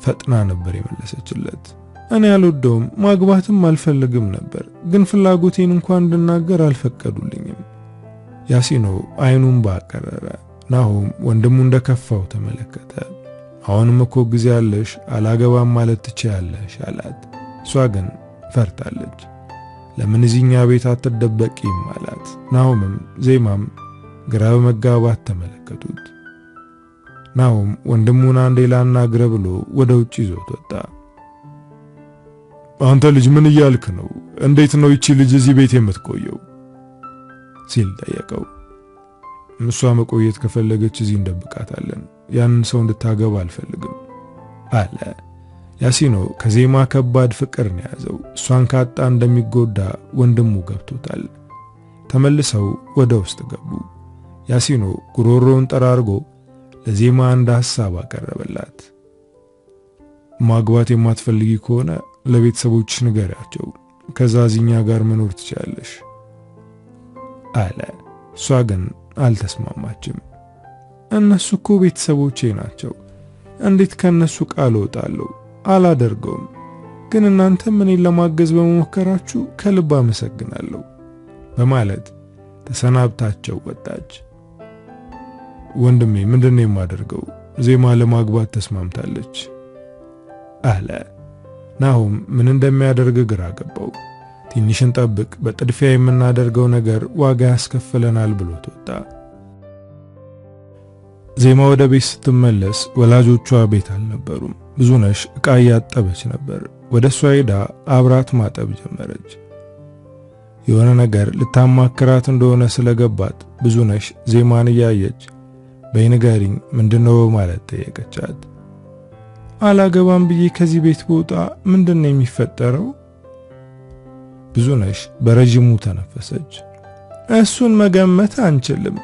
ፈጥና ነበር የመለሰችለት። እኔ አልወደውም፣ ማግባትም አልፈልግም ነበር፣ ግን ፍላጎቴን እንኳን እንድናገር አልፈቀዱልኝም። ያሲኖ አይኑን ባቀረረ። ናሆም ወንድሙ እንደከፋው ተመለከተ። አሁንም እኮ ጊዜ ያለሽ አላገባም ማለት ትችያለሽ አላት። እሷ ግን ፈርታለች። ለምን እዚህኛ ቤት አትደበቂም አላት። ናሆምም ዜማም ግራ በመጋባት ተመለከቱት። ናሆም ወንድሙን አንዴ ላናግረ ብሎ ወደ ውጭ ይዞት ወጣ። አንተ ልጅ ምን እያልክ ነው? እንዴት ነው ይቺ ልጅ እዚህ ቤት የምትቆየው ሲል ጠየቀው። እሷ መቆየት ከፈለገች እዚህ እንደብቃታለን፣ ያንን ሰው እንድታገባ አልፈልግም አለ። ያሲኖ ከዜማ ከባድ ፍቅር ነው ያዘው። እሷን ካጣ እንደሚጎዳ ወንድሙ ገብቶታል። ተመልሰው ወደ ውስጥ ገቡ። ያሲኖ ጉሮሮውን ጠራርጎ ለዜማ አንድ ሐሳብ አቀረበላት። ማግባት የማትፈልጊ ከሆነ ለቤተሰቦችሽ ንገሪያቸው፣ ከዛ እዚኛ ጋር መኖር ትችያለሽ አለ። እሷ ግን አልተስማማችም። እነሱ እኮ ቤተሰቦቼ ናቸው፣ እንዴት ከነሱ ቃል እወጣለሁ? አላደርገውም። ግን እናንተም እኔን ለማገዝ በመሞከራችሁ ከልብ አመሰግናለሁ በማለት ተሰናብታቸው ወጣች። ወንድሜ ምንድነው የማደርገው? ዜማ ለማግባት ተስማምታለች አለ። ናሆም ምን እንደሚያደርግ ግራ ገባው። ትንሽን ጠብቅ፣ በጥድፊያ የምናደርገው ነገር ዋጋ ያስከፍለናል ብሎት ወጣ። ዜማ ወደ ቤት ስትመለስ ወላጆቿ ቤት አልነበሩም። ብዙነሽ ዕቃ እያጠበች ነበር። ወደሷ ሄዳ አብራት ማጠብ ጀመረች። የሆነ ነገር ልታማክራት እንደሆነ ስለገባት ብዙነሽ ዜማን እያየች በይንገሪኝ ምንድነው ማለት ጠየቀቻት። አላገባም ብዬ ከዚህ ቤት ብወጣ ምንድነው የሚፈጠረው? ብዙነሽ በረጅሙ ተነፈሰች። እሱን መገመት አንችልም፣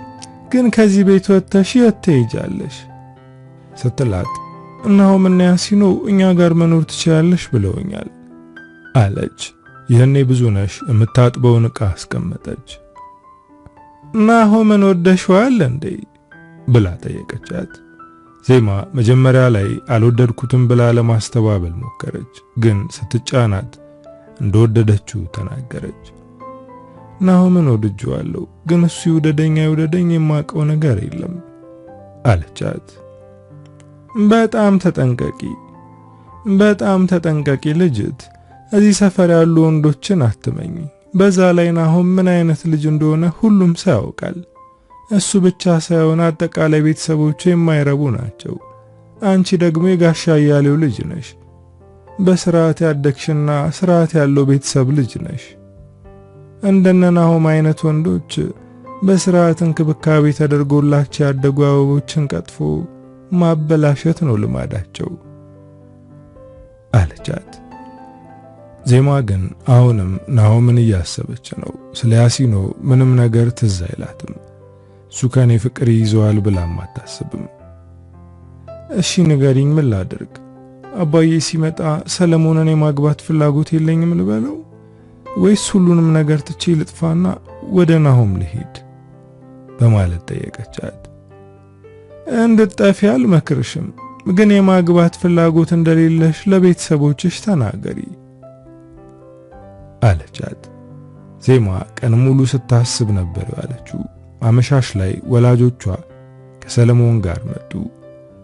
ግን ከዚህ ቤት ወጥተሽ የት ትሄጃለሽ ስትላት ናሆምና ያሲኖ እኛ ጋር መኖር ትችያለሽ ብለውኛል አለች። ይህኔ ብዙነሽ የምታጥበውን ዕቃ አስቀመጠች። ናሆምን ወደሽዋል እንዴ ብላ ጠየቀቻት። ዜማ መጀመሪያ ላይ አልወደድኩትም ብላ ለማስተባበል ሞከረች፣ ግን ስትጫናት እንደወደደችው ተናገረች። ናሆምን ወድጄዋለሁ፣ ግን እሱ ይውደደኝ አይውደደኝ የማውቀው ነገር የለም አለቻት። በጣም ተጠንቀቂ ልጅት። እዚህ ሰፈር ያሉ ወንዶችን አትመኝ። በዛ ላይ ናሆም ምን አይነት ልጅ እንደሆነ ሁሉም ሰው ያውቃል። እሱ ብቻ ሳይሆን አጠቃላይ ቤተሰቦቹ የማይረቡ ናቸው። አንቺ ደግሞ የጋሻ እያሌው ልጅ ነሽ። በስርዓት ያደግሽና ስርዓት ያለው ቤተሰብ ልጅ ነሽ። እንደነ ናሆም አይነት ወንዶች በስርዓት እንክብካቤ ተደርጎላቸው ያደጉ አበቦችን ቀጥፎ ማበላሸት ነው ልማዳቸው አለቻት። ዜማ ግን አሁንም ናሆምን እያሰበች ነው። ስለ ያሲኖ ምንም ነገር ትዝ አይላትም። እሱ ከኔ ፍቅር ይዘዋል ብላም አታስብም። እሺ ንገሪኝ፣ ምን ላድርግ? አባዬ ሲመጣ ሰለሞንን የማግባት ፍላጎት የለኝም ልበለው ወይስ ሁሉንም ነገር ትቼ ልጥፋና ወደ ናሆም ልሄድ በማለት ጠየቀቻት። እንድትጠፊ አልመክርሽም፣ ግን የማግባት ፍላጎት እንደሌለሽ ለቤተሰቦችሽ ተናገሪ አለቻት። ዜማ ቀን ሙሉ ስታስብ ነበር ያለችው። አመሻሽ ላይ ወላጆቿ ከሰለሞን ጋር መጡ።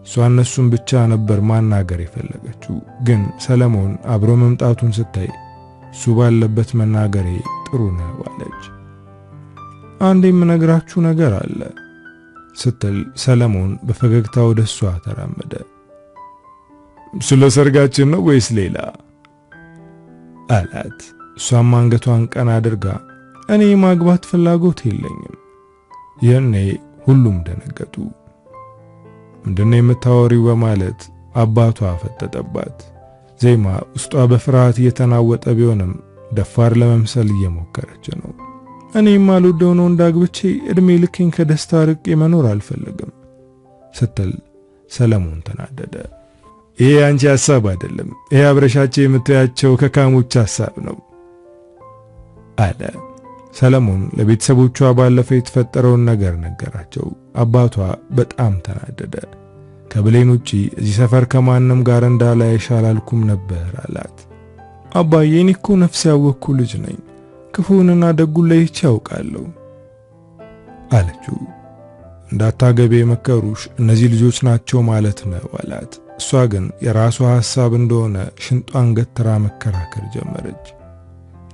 እሷ እነሱን ብቻ ነበር ማናገር የፈለገችው። ግን ሰለሞን አብሮ መምጣቱን ስታይ እሱ ባለበት መናገሬ ጥሩ ነው አለች። አንድ የምነግራችሁ ነገር አለ ስትል ሰለሞን በፈገግታ ወደ እሷ ተራመደ። ስለ ሰርጋችን ነው ወይስ ሌላ አላት። እሷም አንገቷን ቀና አድርጋ እኔ ማግባት ፍላጎት የለኝም። የኔ ሁሉም ደነገጡ። ምንድነው የምታወሪው በማለት አባቷ ፈጠጠባት። ዜማ ውስጧ በፍርሃት እየተናወጠ ቢሆንም ደፋር ለመምሰል እየሞከረች ነው። እኔ የማልወደው ነው እንዳግብቼ እድሜ ልኬን ከደስታ ርቄ መኖር አልፈልግም ስትል ሰለሞን ተናደደ። ይሄ አንቺ ሐሳብ አይደለም፣ ይሄ አብረሻቸው የምትያቸው ከካሞች ሐሳብ ነው አለ። ሰለሞን ለቤተሰቦቿ ባለፈው የተፈጠረውን ነገር ነገራቸው። አባቷ በጣም ተናደደ። ከብሌን ውጪ እዚህ ሰፈር ከማንም ጋር እንዳላይሽ አላልኩም ነበር አላት። አባዬ እኔ እኮ ነፍስ ያወቅኩ ልጅ ነኝ፣ ክፉንና ደጉን ለይቼ ያውቃለሁ አለችው። እንዳታገቢ የመከሩሽ እነዚህ ልጆች ናቸው ማለት ነው አላት። እሷ ግን የራሷ ሐሳብ እንደሆነ ሽንጧን ገትራ መከራከር ጀመረች።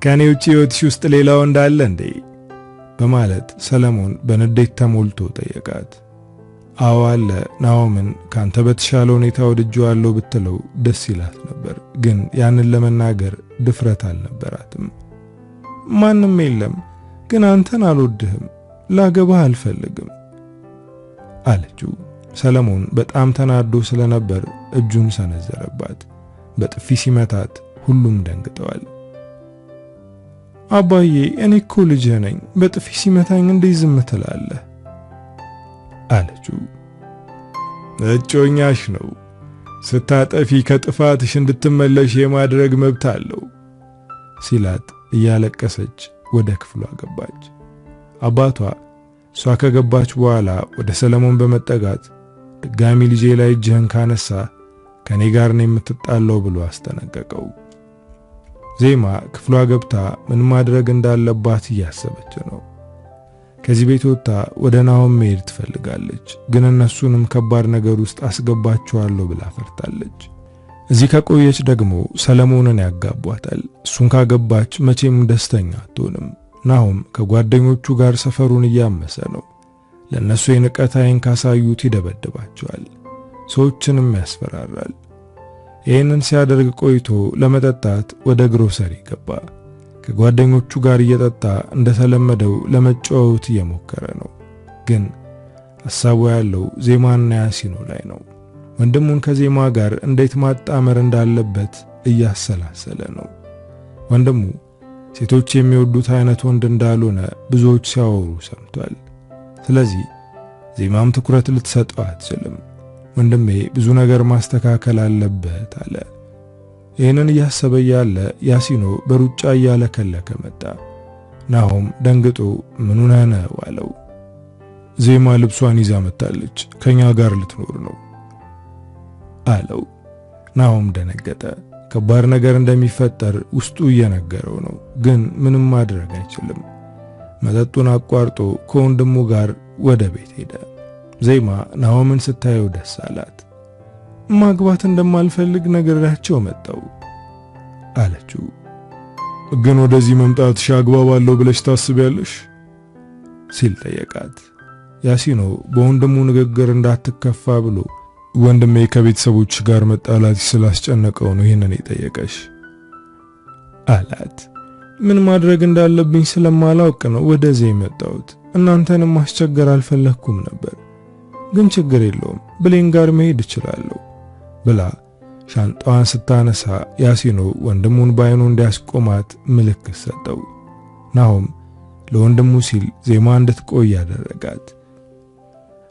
ከኔ ውጪ ህይወትሽ ውስጥ ሌላው እንዳለ እንዴ በማለት ሰለሞን በንዴት ተሞልቶ ጠየቃት። አዎ አለ። ናሆምን ካንተ በተሻለ ሁኔታ ወድጄዋለሁ ብትለው ደስ ይላት ነበር፣ ግን ያንን ለመናገር ድፍረት አልነበራትም። ማንም የለም፣ ግን አንተን አልወድህም፣ ላገባህ አልፈልግም አለችው። ሰለሞን በጣም ተናዶ ስለነበር እጁን ሰነዘረባት። በጥፊ ሲመታት ሁሉም ደንግጠዋል። አባዬ እኔ እኮ ልጅህ ነኝ፣ በጥፊ ሲመታኝ እንዴት ዝም ትላለህ አለችው። እጮኛሽ ነው፣ ስታጠፊ ከጥፋትሽ እንድትመለሽ የማድረግ መብት አለው ሲላት እያለቀሰች ወደ ክፍሏ ገባች። አባቷ እሷ ከገባች በኋላ ወደ ሰለሞን በመጠጋት ድጋሚ ልጄ ላይ እጅህን ካነሳ ከኔ ጋር ነው የምትጣለው ብሎ አስጠነቀቀው። ዜማ ክፍሏ ገብታ ምን ማድረግ እንዳለባት እያሰበች ነው። ከዚህ ቤት ወጥታ ወደ ናሆም መሄድ ትፈልጋለች፣ ግን እነሱንም ከባድ ነገር ውስጥ አስገባቸዋለሁ ብላ ፈርታለች። እዚህ ከቆየች ደግሞ ሰለሞንን ያጋቧታል። እሱን ካገባች መቼም ደስተኛ አትሆንም። ናሆም ከጓደኞቹ ጋር ሰፈሩን እያመሰ ነው። ለነሱ የንቀት ዓይን ካሳዩት ይደበድባቸዋል፣ ሰዎችንም ያስፈራራል። ይህንን ሲያደርግ ቆይቶ ለመጠጣት ወደ ግሮሰሪ ገባ። ከጓደኞቹ ጋር እየጠጣ እንደተለመደው ለመጫወት እየሞከረ ነው። ግን ሐሳቡ ያለው ዜማና ያሲኖ ላይ ነው። ወንድሙን ከዜማ ጋር እንዴት ማጣመር እንዳለበት እያሰላሰለ ነው። ወንድሙ ሴቶች የሚወዱት አይነት ወንድ እንዳልሆነ ብዙዎች ሲያወሩ ሰምቷል። ስለዚህ ዜማም ትኩረት ልትሰጠው አትችልም። ወንድሜ ብዙ ነገር ማስተካከል አለበት አለ። ይህንን እያሰበ ያለ ያሲኖ በሩጫ እያለከለከ መጣ። ናሆም ደንግጦ ምን ሆነህ ነው አለው። ዜማ ልብሷን ይዛ መጣለች፣ ከኛ ጋር ልትኖር ነው አለው። ናሆም ደነገጠ። ከባድ ነገር እንደሚፈጠር ውስጡ እየነገረው ነው፣ ግን ምንም ማድረግ አይችልም። መጠጡን አቋርጦ ከወንድሙ ጋር ወደ ቤት ሄደ። ዜማ ናሆምን ስታየው ደስ አላት። ማግባት እንደማልፈልግ ነገራቸው መጣው አለችው። ግን ወደዚህ መምጣትሽ አግባብ አለው ብለሽ ታስቢያለሽ ሲል ጠየቃት። ያሲኖ በወንድሙ ንግግር እንዳትከፋ ብሎ ወንድሜ ከቤተሰቦች ጋር መጣላት ስላስጨነቀው ነው ይሄንን የጠየቀሽ አላት። ምን ማድረግ እንዳለብኝ ስለማላውቅ ነው ወደዚህ የመጣሁት። እናንተንም ማስቸገር አልፈለኩም ነበር፣ ግን ችግር የለውም ብሌን ጋር መሄድ እችላለሁ ብላ ሻንጣዋን ስታነሳ ያሲኖ ወንድሙን ባይኑ እንዲያስቆማት ምልክት ሰጠው። ናሆም ለወንድሙ ሲል ዜማ እንድትቆይ ያደረጋት።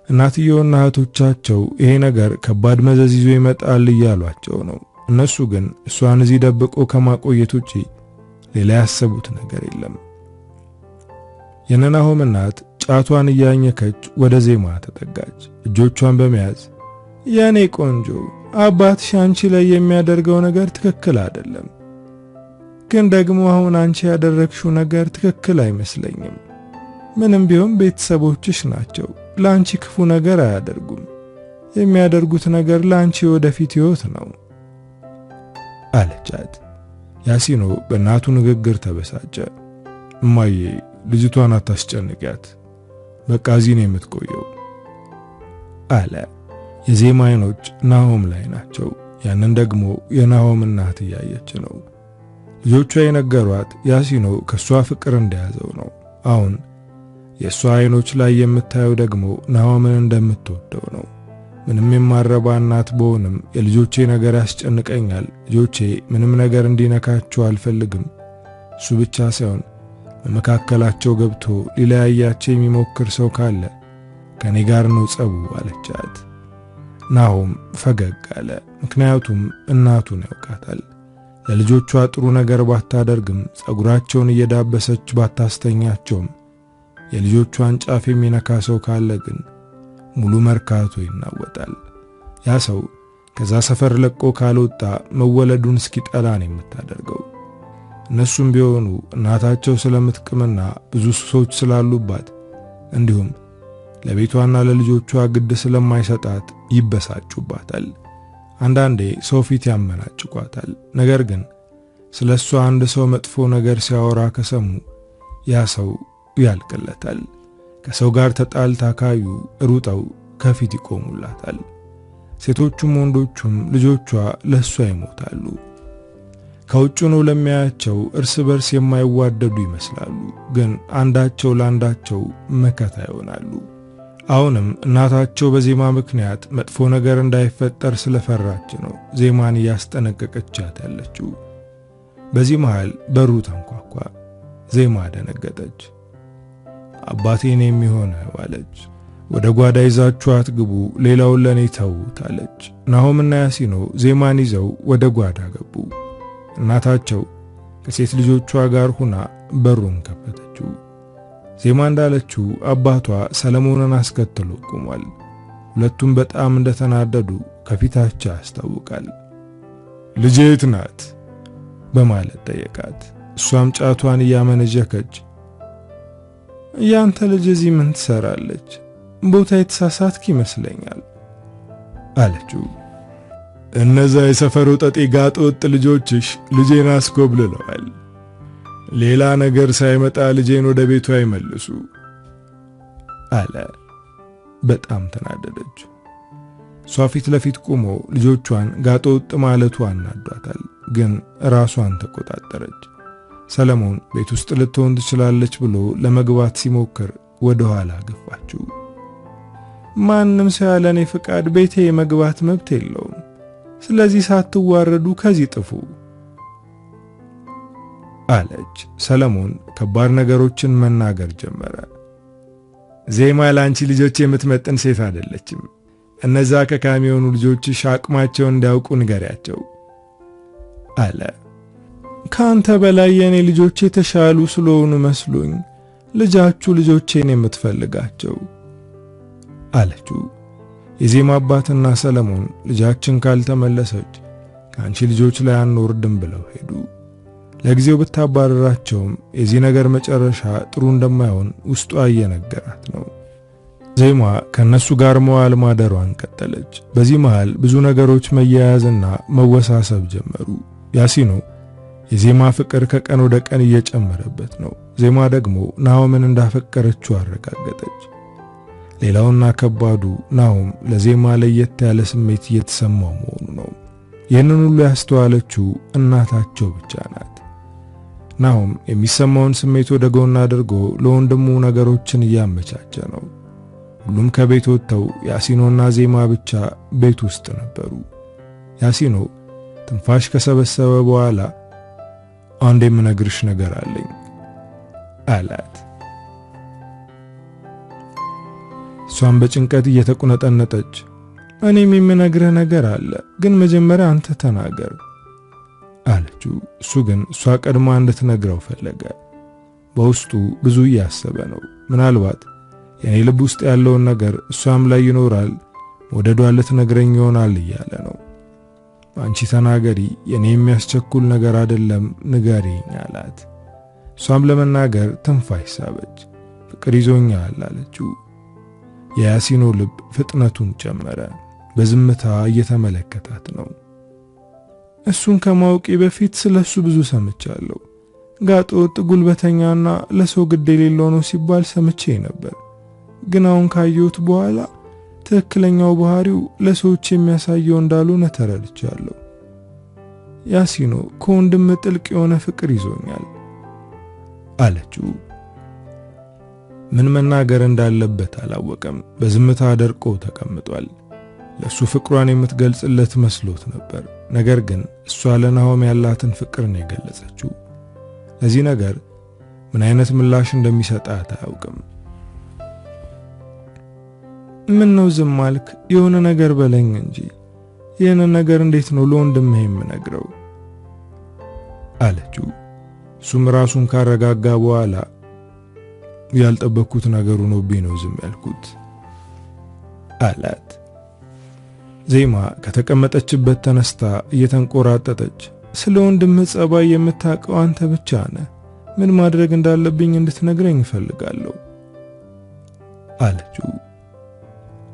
እናትየውና እህቶቻቸው ይሄ ነገር ከባድ መዘዝ ይዞ ይመጣል እያሏቸው ነው። እነሱ ግን እሷን እዚህ ደብቆ ከማቆየት ውጪ ሌላ ያሰቡት ነገር የለም። የናሆም እናት ጫቷን እያኘከች ወደ ዜማ ተጠጋች። እጆቿን በመያዝ የኔ ቆንጆ አባትሽ አንቺ ላይ የሚያደርገው ነገር ትክክል አይደለም፣ ግን ደግሞ አሁን አንቺ ያደረግሽው ነገር ትክክል አይመስለኝም። ምንም ቢሆን ቤተሰቦችሽ ናቸው፣ ላንቺ ክፉ ነገር አያደርጉም። የሚያደርጉት ነገር ላንቺ ወደፊት ህይወት ነው አለቻት። ያሲኖ በእናቱ ንግግር ተበሳጨ። እማዬ ልጅቷን አታስጨንቂያት፣ በቃ እዚህ ነው የምትቆየው አለ። የዜማ አይኖች ናሆም ላይ ናቸው። ያንን ደግሞ የናሆም እናት እያየች ነው። ልጆቿ የነገሯት ያሲኖ ከሷ ፍቅር እንደያዘው ነው። አሁን የሷ አይኖች ላይ የምታየው ደግሞ ናሆምን እንደምትወደው ነው። ምንም የማረባ እናት በሆንም የልጆቼ ነገር ያስጨንቀኛል። ልጆቼ ምንም ነገር እንዲነካቸው አልፈልግም። እሱ ብቻ ሳይሆን በመካከላቸው ገብቶ ሊለያያቸው የሚሞክር ሰው ካለ ከኔ ጋር ነው ጸቡ አለቻት። ናሆም ፈገግ አለ። ምክንያቱም እናቱን ያውቃታል። ለልጆቿ ጥሩ ነገር ባታደርግም ጸጉራቸውን እየዳበሰች ባታስተኛቸውም የልጆቿን ጫፍ የሚነካ ሰው ካለ ግን ሙሉ መርካቶ ይናወጣል። ያ ሰው ከዛ ሰፈር ለቆ ካልወጣ መወለዱን እስኪጠላ ነው የምታደርገው። እነሱም ቢሆኑ እናታቸው ስለምትቅምና ብዙ ሱሶች ስላሉባት እንዲሁም ለቤቷና ለልጆቿ ግድ ስለማይሰጣት ይበሳጩባታል። አንዳንዴ ሰው ፊት ያመናጭቋታል። ነገር ግን ስለሷ አንድ ሰው መጥፎ ነገር ሲያወራ ከሰሙ ያ ሰው ያልቅለታል። ከሰው ጋር ተጣልታ ካዩ ሩጠው ከፊት ይቆሙላታል። ሴቶቹም ወንዶቹም ልጆቿ ለሷ ይሞታሉ። ከውጭ ነው ለሚያያቸው እርስ በርስ የማይዋደዱ ይመስላሉ፣ ግን አንዳቸው ለአንዳቸው መከታ ይሆናሉ። አሁንም እናታቸው በዜማ ምክንያት መጥፎ ነገር እንዳይፈጠር ስለፈራች ነው ዜማን እያስጠነቀቀቻት ያለችው። በዚህ መሃል በሩ ተንኳኳ። ዜማ ደነገጠች። አባቴን የሚሆነ አለች። ወደ ጓዳ ይዛችኋት ግቡ፣ ሌላውን ለኔ ተውት አለች። ናሆምና ያሲኖ ዜማን ይዘው ወደ ጓዳ ገቡ። እናታቸው ከሴት ልጆቿ ጋር ሆና በሩን ከፈተችው። ዜማ እንዳለችው አባቷ ሰለሞንን አስከትሎ ቆሟል። ሁለቱም በጣም እንደተናደዱ ከፊታቸው ያስታውቃል። ልጄ የት ናት በማለት ጠየቃት። እሷም ጫቷን እያመነጀከች ያንተ ልጅ እዚህ ምን ትሰራለች? ቦታ የተሳሳትክ ይመስለኛል አለችው። እነዛ የሰፈሩ ጠጤ ጋጥ ወጥ ልጆችሽ ልጄን አስኮብልለዋል። ሌላ ነገር ሳይመጣ ልጄን ወደ ቤቷ አይመልሱ አለ። በጣም ተናደደች። እሷ ፊት ለፊት ቆሞ ልጆቿን ጋጥ ወጥ ማለቱ አናዷታል፣ ግን ራሷን ተቆጣጠረች። ሰለሞን ቤት ውስጥ ልትሆን ትችላለች ብሎ ለመግባት ሲሞክር ወደ ኋላ ገፋችው። ማንም ሰው ያለኔ ፍቃድ ቤቴ የመግባት መብት የለውም። ስለዚህ ሳትዋረዱ ከዚህ ጥፉ አለች። ሰለሞን ከባድ ነገሮችን መናገር ጀመረ። ዜማ ላንቺ ልጆች የምትመጥን ሴት አይደለችም። እነዛ ከካም የሆኑ ልጆችሽ አቅማቸውን እንዲያውቁ ንገሪያቸው አለ። ካንተ በላይ የኔ ልጆች የተሻሉ ስለሆኑ መስሎኝ ልጃችሁ ልጆቼን የምትፈልጋቸው አለችው። የዜማ አባትና ሰለሞን ልጃችን ካልተመለሰች ካንቺ ልጆች ላይ አንወርድም ብለው ሄዱ። ለጊዜው ብታባረራቸውም የዚህ ነገር መጨረሻ ጥሩ እንደማይሆን ውስጧ እየነገራት ነው። ዜማ ከነሱ ጋር መዋል ማደሯን ቀጠለች። በዚህ መሃል ብዙ ነገሮች መያያዝና መወሳሰብ ጀመሩ። ያሲኖ የዜማ ፍቅር ከቀን ወደ ቀን እየጨመረበት ነው። ዜማ ደግሞ ናሆምን እንዳፈቀረችው አረጋገጠች። ሌላውና ከባዱ ናሆም ለዜማ ለየት ያለ ስሜት እየተሰማው መሆኑ ነው። ይህንን ሁሉ ያስተዋለችው እናታቸው ብቻ ናት። ናሆም የሚሰማውን ስሜት ወደ ጎን አድርጎ ለወንድሙ ነገሮችን እያመቻቸ ነው። ሁሉም ከቤት ወጥተው ያሲኖና ዜማ ብቻ ቤት ውስጥ ነበሩ። ያሲኖ ትንፋሽ ከሰበሰበ በኋላ አንድ የምነግርሽ ነገር አለኝ አላት። እሷም በጭንቀት እየተቁነጠነጠች እኔም የምነግርህ ነገር አለ፣ ግን መጀመሪያ አንተ ተናገር አለችው። እሱ ግን እሷ ቀድማ እንድትነግረው ፈለገ። በውስጡ ብዙ እያሰበ ነው። ምናልባት የኔ ልብ ውስጥ ያለውን ነገር እሷም ላይ ይኖራል፣ ወደዷን ልትነግረኝ ይሆናል እያለ ነው። አንቺ ተናገሪ፣ የኔ የሚያስቸኩል ነገር አይደለም፣ ንገሪኝ አላት። እሷም ለመናገር ትንፋሽ ሳበች። ፍቅር ይዞኛል አለችው። የያሲኖ ልብ ፍጥነቱን ጨመረ። በዝምታ እየተመለከታት ነው። እሱን ከማወቄ በፊት ስለሱ ብዙ ሰምቻለሁ። ጋጠወጥ፣ ጉልበተኛና ለሰው ግድ የሌለው ነው ሲባል ሰምቼ ነበር። ግን አሁን ካየሁት በኋላ ትክክለኛው ባህሪው ለሰዎች የሚያሳየው እንዳልሆነ ተረድቻለሁ። ያሲኖ ከወንድም ጥልቅ የሆነ ፍቅር ይዞኛል አለችው። ምን መናገር እንዳለበት አላወቀም። በዝምታ ደርቆ ተቀምጧል። ለሱ ፍቅሯን የምትገልጽለት መስሎት ነበር። ነገር ግን እሷ ለናሆም ያላትን ፍቅር ነው የገለጸችው። ለዚህ ነገር ምን አይነት ምላሽ እንደሚሰጣት አያውቅም። ምን ነው ዝም አልክ? የሆነ ነገር በለኝ እንጂ። ይህንን ነገር እንዴት ነው ለወንድምህ የምነግረው አለችው። እሱም ራሱን ካረጋጋ በኋላ ያልጠበቅኩት ነገር ሆኖብኝ ነው ዝም ያልኩት አላት። ዜማ ከተቀመጠችበት ተነስታ እየተንቆራጠጠች ስለ ወንድምህ ጸባይ የምታውቀው አንተ ብቻ ነህ። ምን ማድረግ እንዳለብኝ እንድትነግረኝ እፈልጋለሁ አለችው።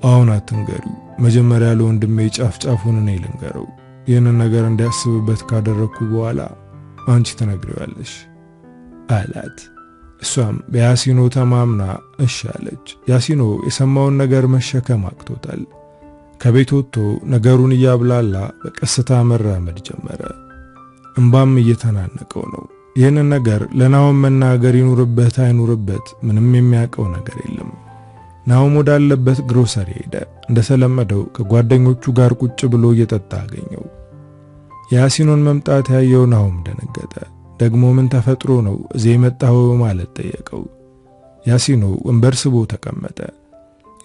አሁን አትንገሪው፣ መጀመሪያ ለወንድሜ ጫፍ ጫፉን እኔ ልንገረው። ይህንን ነገር እንዲያስብበት ካደረግኩ በኋላ አንቺ ትነግሪዋለሽ አላት። እሷም በያሲኖ ተማምና እሺ አለች። ያሲኖ የሰማውን ነገር መሸከም አቅቶታል። ከቤት ወጥቶ ነገሩን እያብላላ በቀስታ መራመድ ጀመረ። እንባም እየተናነቀው ነው። ይህንን ነገር ለናሆም መናገር ይኑርበት አይኑርበት ምንም የሚያውቀው ነገር የለም። ናሆም ወዳለበት ግሮሰሪ ሄደ። እንደተለመደው ከጓደኞቹ ጋር ቁጭ ብሎ እየጠጣ አገኘው። የያሲኖን መምጣት ያየው ናሆም ደነገጠ። ደግሞ ምን ተፈጥሮ ነው እዚህ የመጣው ማለት ጠየቀው። ያሲኖ ወንበር ስቦ ተቀመጠ።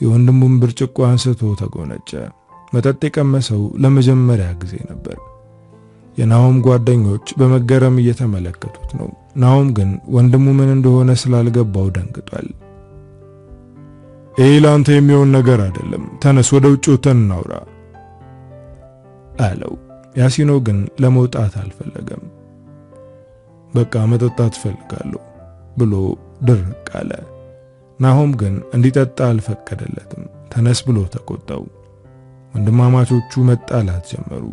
የወንድሙን ብርጭቆ አንስቶ ተጎነጨ። መጠጥ የቀመሰው ለመጀመሪያ ጊዜ ነበር። የናሆም ጓደኞች በመገረም እየተመለከቱት ነው። ናሆም ግን ወንድሙ ምን እንደሆነ ስላልገባው ደንግጧል። ላንተ የሚሆን ነገር አይደለም፣ ተነስ ወደ ውጭ ወተን እናውራ አለው። ያሲኖ ግን ለመውጣት አልፈለገም። በቃ መጠጣት ፈልጋለሁ ብሎ ድርቅ አለ። ናሆም ግን እንዲጠጣ አልፈቀደለትም። ተነስ ብሎ ተቆጣው። ወንድማማቾቹ መጣላት ጀመሩ።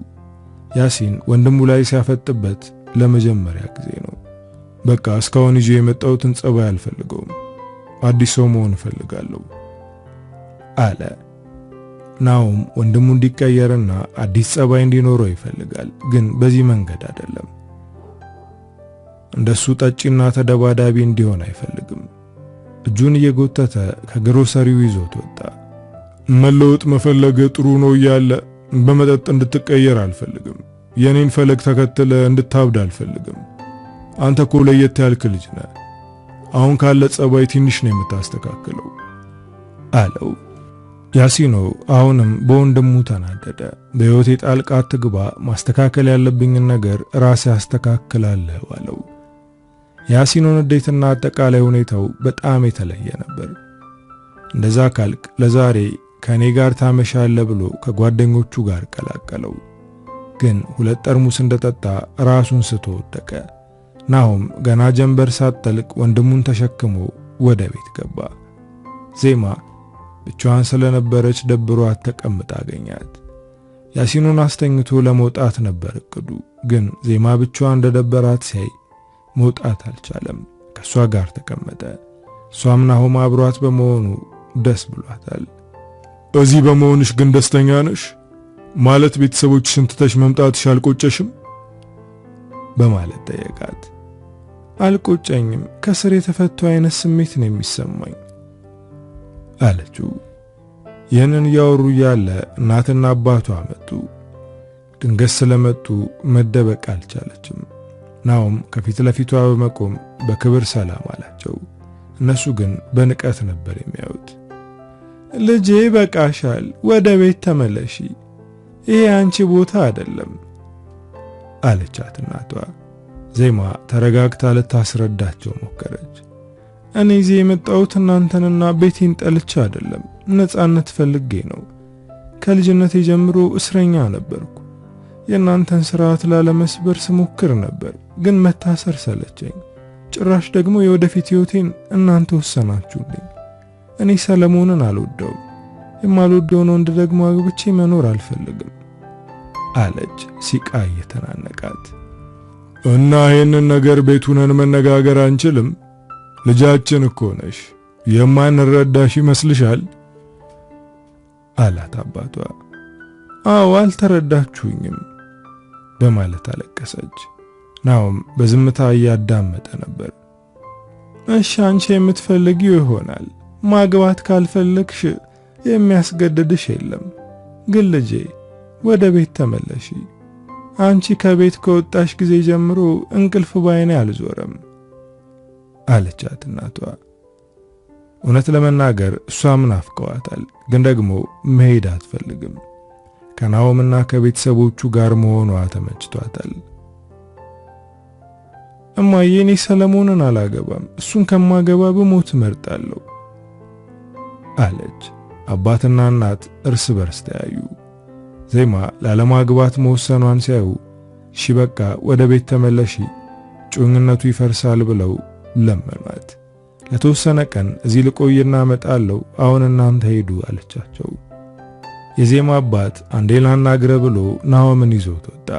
ያሲን ወንድሙ ላይ ሲያፈጥበት ለመጀመሪያ ጊዜ ነው። በቃ እስካሁን ይዤ የመጣሁትን ጸባይ አልፈልገውም፣ አዲስ ሰው መሆን እፈልጋለሁ አለ። ናሆም ወንድሙ እንዲቀየርና አዲስ ጸባይ እንዲኖረው ይፈልጋል፣ ግን በዚህ መንገድ አይደለም። እንደሱ ጠጪና ተደባዳቢ እንዲሆን አይፈልግም። እጁን እየጎተተ ከግሮሰሪው ይዞት ወጣ። መለወጥ መፈለገ ጥሩ ነው እያለ በመጠጥ እንድትቀየር አልፈልግም። የኔን ፈለግ ተከትለ እንድታብድ አልፈልግም። አንተ እኮ ለየት ያልክ ልጅ ነህ። አሁን ካለ ጸባይ ትንሽ ነው የምታስተካክለው አለው። ያሲኖ አሁንም በወንድሙ ተናደደ። በህይወቴ ጣልቃ አትግባ፣ ማስተካከል ያለብኝን ነገር ራሴ አስተካክላለሁ አለው። ያሲኖን ንዴትና አጠቃላይ ሁኔታው በጣም የተለየ ነበር። እንደዛ ካልክ ለዛሬ ከኔ ጋር ታመሻለህ ብሎ ከጓደኞቹ ጋር ቀላቀለው። ግን 2 ጠርሙስ እንደጠጣ ራሱን ስቶ ወደቀ። ናሆም ገና ጀንበር ሳትጠልቅ ወንድሙን ተሸክሞ ወደ ቤት ገባ። ዜማ ብቻዋን ስለነበረች ደብሯት ተቀምጣ አገኛት። ያሲኖን አስተኝቶ ለመውጣት ነበር እቅዱ። ግን ዜማ ብቻዋን እንደደበራት ሲያይ መውጣት አልቻለም። ከሷ ጋር ተቀመጠ። እሷም ናሆም አብሯት በመሆኑ ደስ ብሏታል። እዚህ በመሆንሽ ግን ደስተኛ ነሽ? ማለት ቤተሰቦችሽን ትተሽ መምጣትሽ አልቆጨሽም? በማለት ጠየቃት። አልቆጨኝም፣ ከስር የተፈቱ አይነት ስሜት ነው የሚሰማኝ አለችው። ይህንን ያወሩ ያለ እናትና አባቷ መጡ። ድንገት ስለመጡ መደበቅ አልቻለችም። ናኦም ከፊት ለፊቷ በመቆም በክብር ሰላም አላቸው። እነሱ ግን በንቀት ነበር የሚያዩት። ልጄ በቃሻል፣ ወደ ቤት ተመለሺ፣ ይሄ አንቺ ቦታ አይደለም አለቻት እናቷ። ዜማ ተረጋግታ ልታስረዳቸው ሞከረች። እኔ እዚህ የመጣሁት እናንተንና ቤቴን ጠልቼ አይደለም፣ ነፃነት ፈልጌ ነው። ከልጅነቴ ጀምሮ እስረኛ ነበርኩ። የእናንተን ስርዓት ላለመስበር ስሞክር ነበር፣ ግን መታሰር ሰለቸኝ። ጭራሽ ደግሞ የወደፊት ህይወቴን እናንተ ወሰናችሁልኝ። እኔ ሰለሞንን አልወደውም፣ የማልወደውን ወንድ ደግሞ አግብቼ መኖር አልፈልግም አለች ሲቃ እየተናነቃት። እና ይህንን ነገር ቤቱንን መነጋገር አንችልም? ልጃችን እኮ ነሽ፣ የማንረዳሽ ይመስልሻል? አላት አባቷ። አዎ አልተረዳችሁኝም በማለት አለቀሰች። ናኦም በዝምታ እያዳመጠ ነበር። እሺ አንቺ የምትፈልጊው ይሆናል፣ ማግባት ካልፈለግሽ የሚያስገድድሽ የለም። ግን ልጄ ወደ ቤት ተመለሺ። አንቺ ከቤት ከወጣሽ ጊዜ ጀምሮ እንቅልፍ ባይኔ አልዞረም አለቻት እናቷ። እውነት ለመናገር እሷም ናፍቀዋታል፣ ግን ደግሞ መሄድ አትፈልግም። ከናኦምና ከቤተሰቦቹ ጋር መሆኗ ተመችቷታል። እማዬ እኔ ሰለሞንን አላገባም፣ እሱን ከማገባ በሞት እመርጣለሁ አለች። አባትና እናት እርስ በርስ ተያዩ። ዜማ ላለማግባት መወሰኗን ሲያዩ እሺ በቃ ወደ ቤት ተመለሺ፣ ጩኝነቱ ይፈርሳል ብለው ለመኗት። ለተወሰነ ቀን እዚህ ልቆይና እመጣለሁ፣ አሁን እናንተ ሄዱ አለቻቸው። የዜማ አባት አንዴ ላናግረ ብሎ ናኦምን ይዞት ወጣ።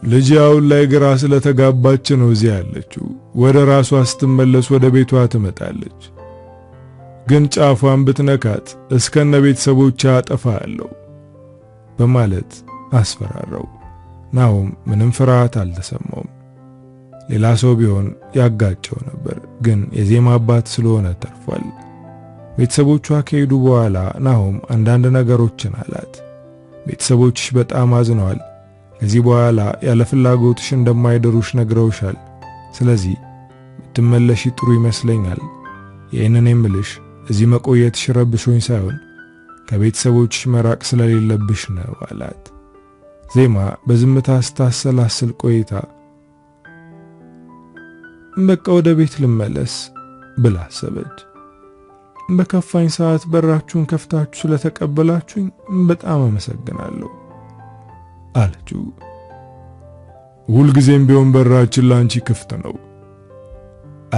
ልጅ አሁን ላይ ግራ ስለተጋባች ነው እዚህ ያለችው፣ ወደ ራሷ ስትመለስ ወደ ቤቷ ትመጣለች። ግን ጫፏን ብትነካት እስከነ ቤተሰቦቿ አጠፋለሁ በማለት አስፈራራው። ናኦም ምንም ፍርሃት አልተሰማውም። ሌላ ሰው ቢሆን ያጋጨው ነበር፣ ግን የዜማ አባት ስለሆነ ተርፏል። ቤተሰቦቿ ከሄዱ በኋላ ናኦም አንዳንድ ነገሮችን አላት። ቤተሰቦችሽ በጣም አዝነዋል። ከዚህ በኋላ ያለ ፍላጎትሽ እንደማይደሩሽ ነግረውሻል። ስለዚህ ብትመለሺ ጥሩ ይመስለኛል። ይህንን የምልሽ እዚህ መቆየትሽ ረብሾኝ ሳይሆን ከቤተሰቦችሽ መራቅ ስለሌለብሽ ነው አላት። ዜማ በዝምታ ስታሰላስል ቆይታ በቃ ወደ ቤት ልመለስ ብላ አሰበች። በከፋኝ ሰዓት በራችሁን ከፍታችሁ ስለተቀበላችሁኝ በጣም አመሰግናለሁ አለችው። ሁልጊዜም ቢሆን በራችን ላንቺ ክፍት ነው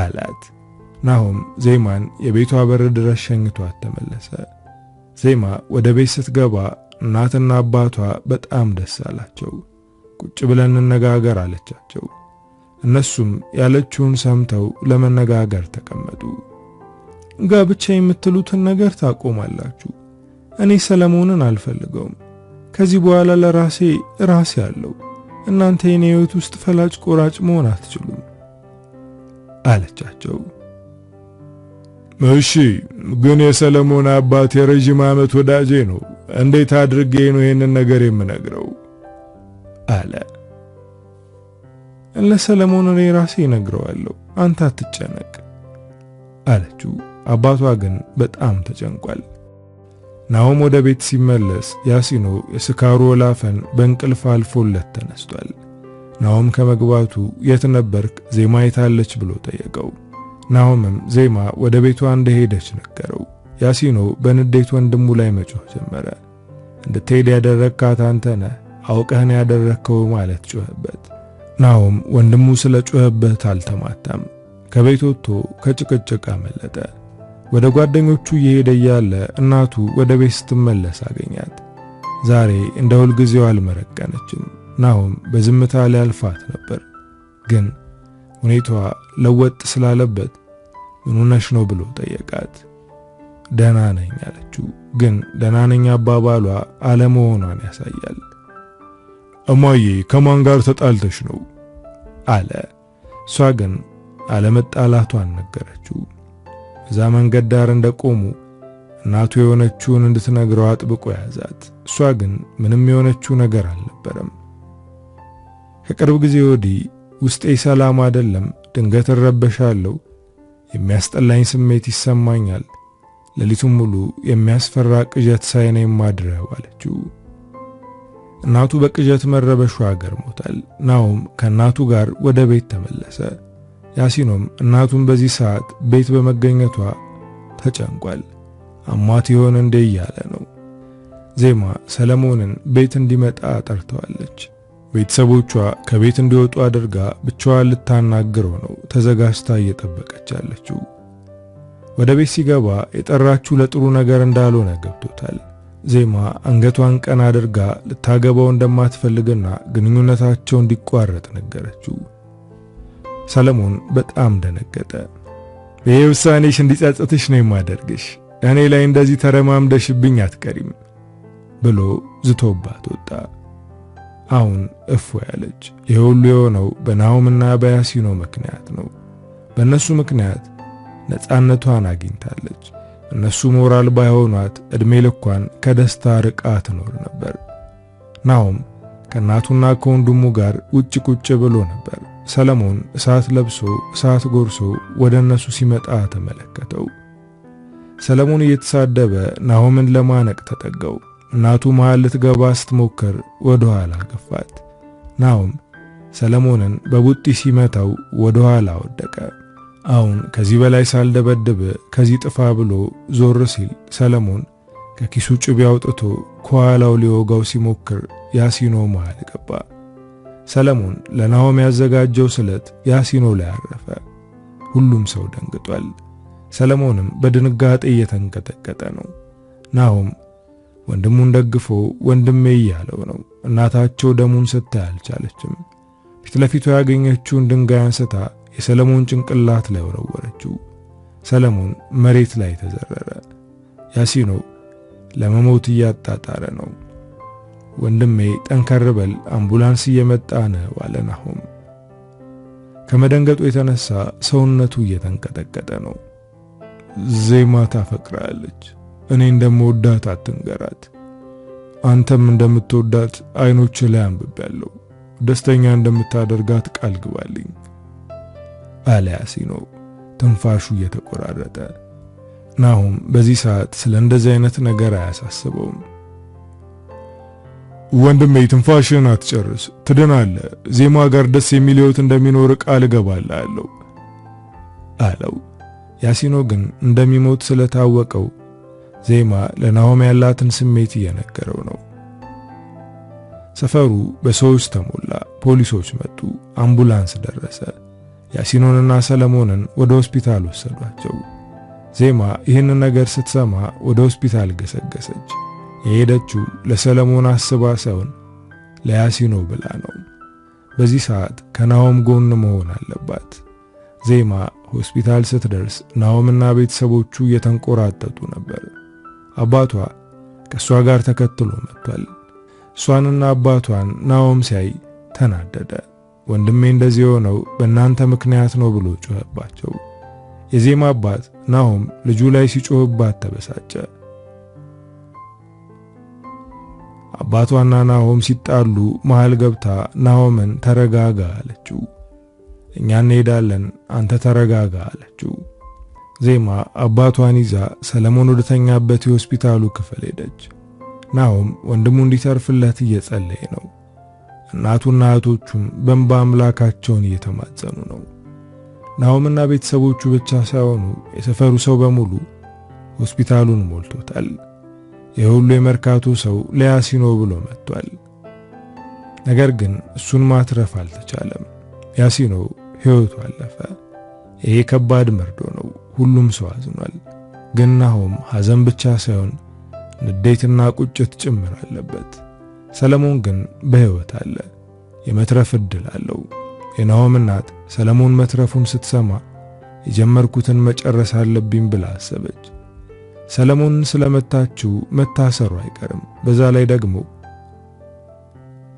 አላት። ናኦም ዜማን የቤቷ በር ድረስ ሸኝቷት ተመለሰ። ዜማ ወደ ቤት ስትገባ እናትና አባቷ በጣም ደስ አላቸው። ቁጭ ብለን እንነጋገር አለቻቸው። እነሱም ያለችውን ሰምተው ለመነጋገር ተቀመጡ። ጋብቻ የምትሉትን ነገር ታቆማላችሁ። እኔ ሰለሞንን አልፈልገውም። ከዚህ በኋላ ለራሴ አለው። እናንተ የኔ ህይወት ውስጥ ፈላጭ ቆራጭ መሆን አትችሉም አለቻቸው። እሺ ግን የሰለሞን አባት የረጅም ዓመት ወዳጄ ነው። እንዴት አድርጌ ነው ይሄንን ነገር የምነግረው አለ። ለሰለሞን እኔ ራሴ እነግረዋለሁ፣ አንተ አትጨነቅ አለችው። አባቷ ግን በጣም ተጨንቋል። ናኦም ወደ ቤት ሲመለስ ያሲኖ የስካሩ ወላፈን በእንቅልፍ አልፎለት ተነስቷል። ናኦም ከመግባቱ የት ነበርክ ዜማ የታለች ብሎ ጠየቀው። ናኦምም ዜማ ወደ ቤቷ እንደሄደች ነገረው። ያሲኖ በንዴት ወንድሙ ላይ መጮህ ጀመረ። እንድትሄድ ያደረግካት አንተ ነህ፣ አውቀህን ያደረግከው ማለት ጮህበት። ናኦም ወንድሙ ስለ ጮህበት አልተማታም። ከቤት ወጥቶ ከጭቅጭቅ አመለጠ። ወደ ጓደኞቹ እየሄደ ያለ እናቱ ወደ ቤት ስትመለስ አገኛት። ዛሬ እንደ ሁልጊዜው አልመረቀነችም። ናኦም በዝምታ ሊያልፋት ነበር፣ ግን ሁኔታዋ ለወጥ ስላለበት ምን ሆነሽ ነው ብሎ ጠየቃት። ደህና ነኝ አለችው። ግን ደህና ነኝ አባባሏ አለመሆኗን ያሳያል። እማዬ ከማን ጋር ተጣልተሽ ነው አለ። እሷ ግን አለመጣላቷን ነገረችው። እዛ መንገድ ዳር እንደቆሙ እናቱ የሆነችውን እንድትነግረው አጥብቆ ያዛት። እሷ ግን ምንም የሆነችው ነገር አልነበረም። ከቅርብ ጊዜ ወዲህ ውስጤ ሰላም አይደለም፣ ድንገት እረበሻለሁ፣ የሚያስጠላኝ ስሜት ይሰማኛል፣ ሌሊቱን ሙሉ የሚያስፈራ ቅዠት ሳይ ነው የማድረው አለችው። እናቱ በቅዠት መረበሿ ገርሞታል። ናሆም ከእናቱ ጋር ወደ ቤት ተመለሰ። ያሲኖም እናቱን በዚህ ሰዓት ቤት በመገኘቷ ተጨንቋል። አሟት ይሆን እንዴ እያለ ነው። ዜማ ሰለሞንን ቤት እንዲመጣ ጠርተዋለች። ቤተሰቦቿ ከቤት እንዲወጡ አድርጋ ብቻዋን ልታናግረው ነው ተዘጋጅታ እየጠበቀች ያለችው። ወደ ቤት ሲገባ የጠራችው ለጥሩ ነገር እንዳልሆነ ገብቶታል። ዜማ አንገቷን ቀና አድርጋ ልታገባው እንደማትፈልግና ግንኙነታቸው እንዲቋረጥ ነገረችው። ሰለሞን በጣም ደነገጠ። በውሳኔሽ እንዲጸጽትሽ ነው የማደርግሽ፣ እኔ ላይ እንደዚህ ተረማምደሽብኝ አትቀሪም ብሎ ዝቶባት ወጣ። አሁን እፎ ያለች። የሁሉ የሆነው በናሆምና በያሲኖ ምክንያት ነው። በእነሱ ምክንያት ነፃነቷን አግኝታለች። እነሱ ሞራል ባይሆኗት እድሜ ልኳን ከደስታ ርቃ ትኖር ነበር። ናሆም ከእናቱና ከወንድሙ ጋር ውጭ ቁጭ ብሎ ነበር። ሰለሞን እሳት ለብሶ እሳት ጎርሶ ወደ እነሱ ሲመጣ ተመለከተው። ሰለሞን እየተሳደበ ናሆምን ለማነቅ ተጠጋው። እናቱ መሃል ልትገባ ስትሞክር ወደ ኋላ ገፋት። ናሆም ሰለሞንን በቡጢ ሲመታው ወደ ኋላ ወደቀ። አሁን ከዚህ በላይ ሳልደበድብ ከዚህ ጥፋ ብሎ ዞር ሲል ሰለሞን ከኪሱ ጭቤ አውጥቶ ከኋላው ሊወጋው ሲሞክር ያሲኖ መሃል ገባ። ሰለሞን ለናሆም ያዘጋጀው ስለት ያሲኖ ላይ አረፈ። ሁሉም ሰው ደንግጧል። ሰለሞንም በድንጋጤ እየተንቀጠቀጠ ነው። ናሆም ወንድሙን ደግፎ ወንድሜ እያለው ነው። እናታቸው ደሙን ስታይ አልቻለችም። ፊት ለፊቱ ያገኘችውን ድንጋይ አንስታ የሰለሞን ጭንቅላት ላይ ወረወረችው። ሰለሞን መሬት ላይ ተዘረረ። ያሲኖ ለመሞት እያጣጣረ ነው። ወንድሜ ጠንከር በል አምቡላንስ እየመጣ ነው አለ ናሆም። ከመደንገጡ የተነሳ ሰውነቱ እየተንቀጠቀጠ ነው። ዜማ ታፈቅራለች፣ እኔ እንደምወዳት አትንገራት፣ አንተም እንደምትወዳት አይኖች ላይ አንብቤያለሁ፣ ደስተኛ እንደምታደርጋት ቃል ግባልኝ አለ ያሲኖ ትንፋሹ እየተቆራረጠ። ናሆም በዚህ ሰዓት ስለ እንደዚህ አይነት ነገር አያሳስበውም። ወንድሜ ትንፋሽን አትጨርስ፣ ትድናለህ፣ ዜማ ጋር ደስ የሚል ሕይወት እንደሚኖር ቃል እገባልሃለሁ አለው። ያሲኖ ግን እንደሚሞት ስለታወቀው ዜማ ለናሆም ያላትን ስሜት እየነገረው ነው። ሰፈሩ በሰዎች ተሞላ። ፖሊሶች መጡ። አምቡላንስ ደረሰ። ያሲኖንና ሰለሞንን ወደ ሆስፒታል ወሰዷቸው። ዜማ ይህን ነገር ስትሰማ ወደ ሆስፒታል ገሰገሰች። የሄደችው ለሰለሞን አስባ ሳይሆን ለያሲኖ ብላ ነው። በዚህ ሰዓት ከናሆም ጎን መሆን አለባት። ዜማ ሆስፒታል ስትደርስ ናሆምና ቤተሰቦቹ እየተንቆራጠጡ ነበር። አባቷ ከሷ ጋር ተከትሎ መጥቷል። እሷንና አባቷን ናሆም ሲያይ ተናደደ። ወንድሜ እንደዚህ ሆነው በእናንተ ምክንያት ነው ብሎ ጮኸባቸው። የዜማ አባት ናሆም ልጁ ላይ ሲጮህባት ተበሳጨ። አባቷና ናሆም ሲጣሉ መሃል ገብታ ናሆምን ተረጋጋ አለችው። እኛ እንሄዳለን፣ አንተ ተረጋጋ አለችው። ዜማ አባቷን ይዛ ሰለሞን ወደተኛበት የሆስፒታሉ ክፍል ሄደች። ናሆም ወንድሙ እንዲተርፍለት እየጸለየ ነው። እናቱና እህቶቹም በእንባ አምላካቸውን እየተማጸኑ ነው። ናሆምና ቤተሰቦቹ ብቻ ሳይሆኑ የሰፈሩ ሰው በሙሉ ሆስፒታሉን ሞልቶታል። የሁሉ የመርካቶ ሰው ለያሲኖ ብሎ መጥቷል። ነገር ግን እሱን ማትረፍ አልተቻለም። ያሲኖ ሕይወቱ አለፈ። ይሄ ከባድ መርዶ ነው። ሁሉም ሰው አዝኗል። ግን ናሆም ሐዘን ብቻ ሳይሆን ንዴትና ቁጭት ጭምር አለበት። ሰለሞን ግን በሕይወት አለ። የመትረፍ ዕድል አለው። የናሆም እናት ሰለሞን መትረፉን ስትሰማ የጀመርኩትን መጨረስ አለብኝ ብላ አሰበች። ሰለሞን ስለመታችው መታሰሩ አይቀርም። በዛ ላይ ደግሞ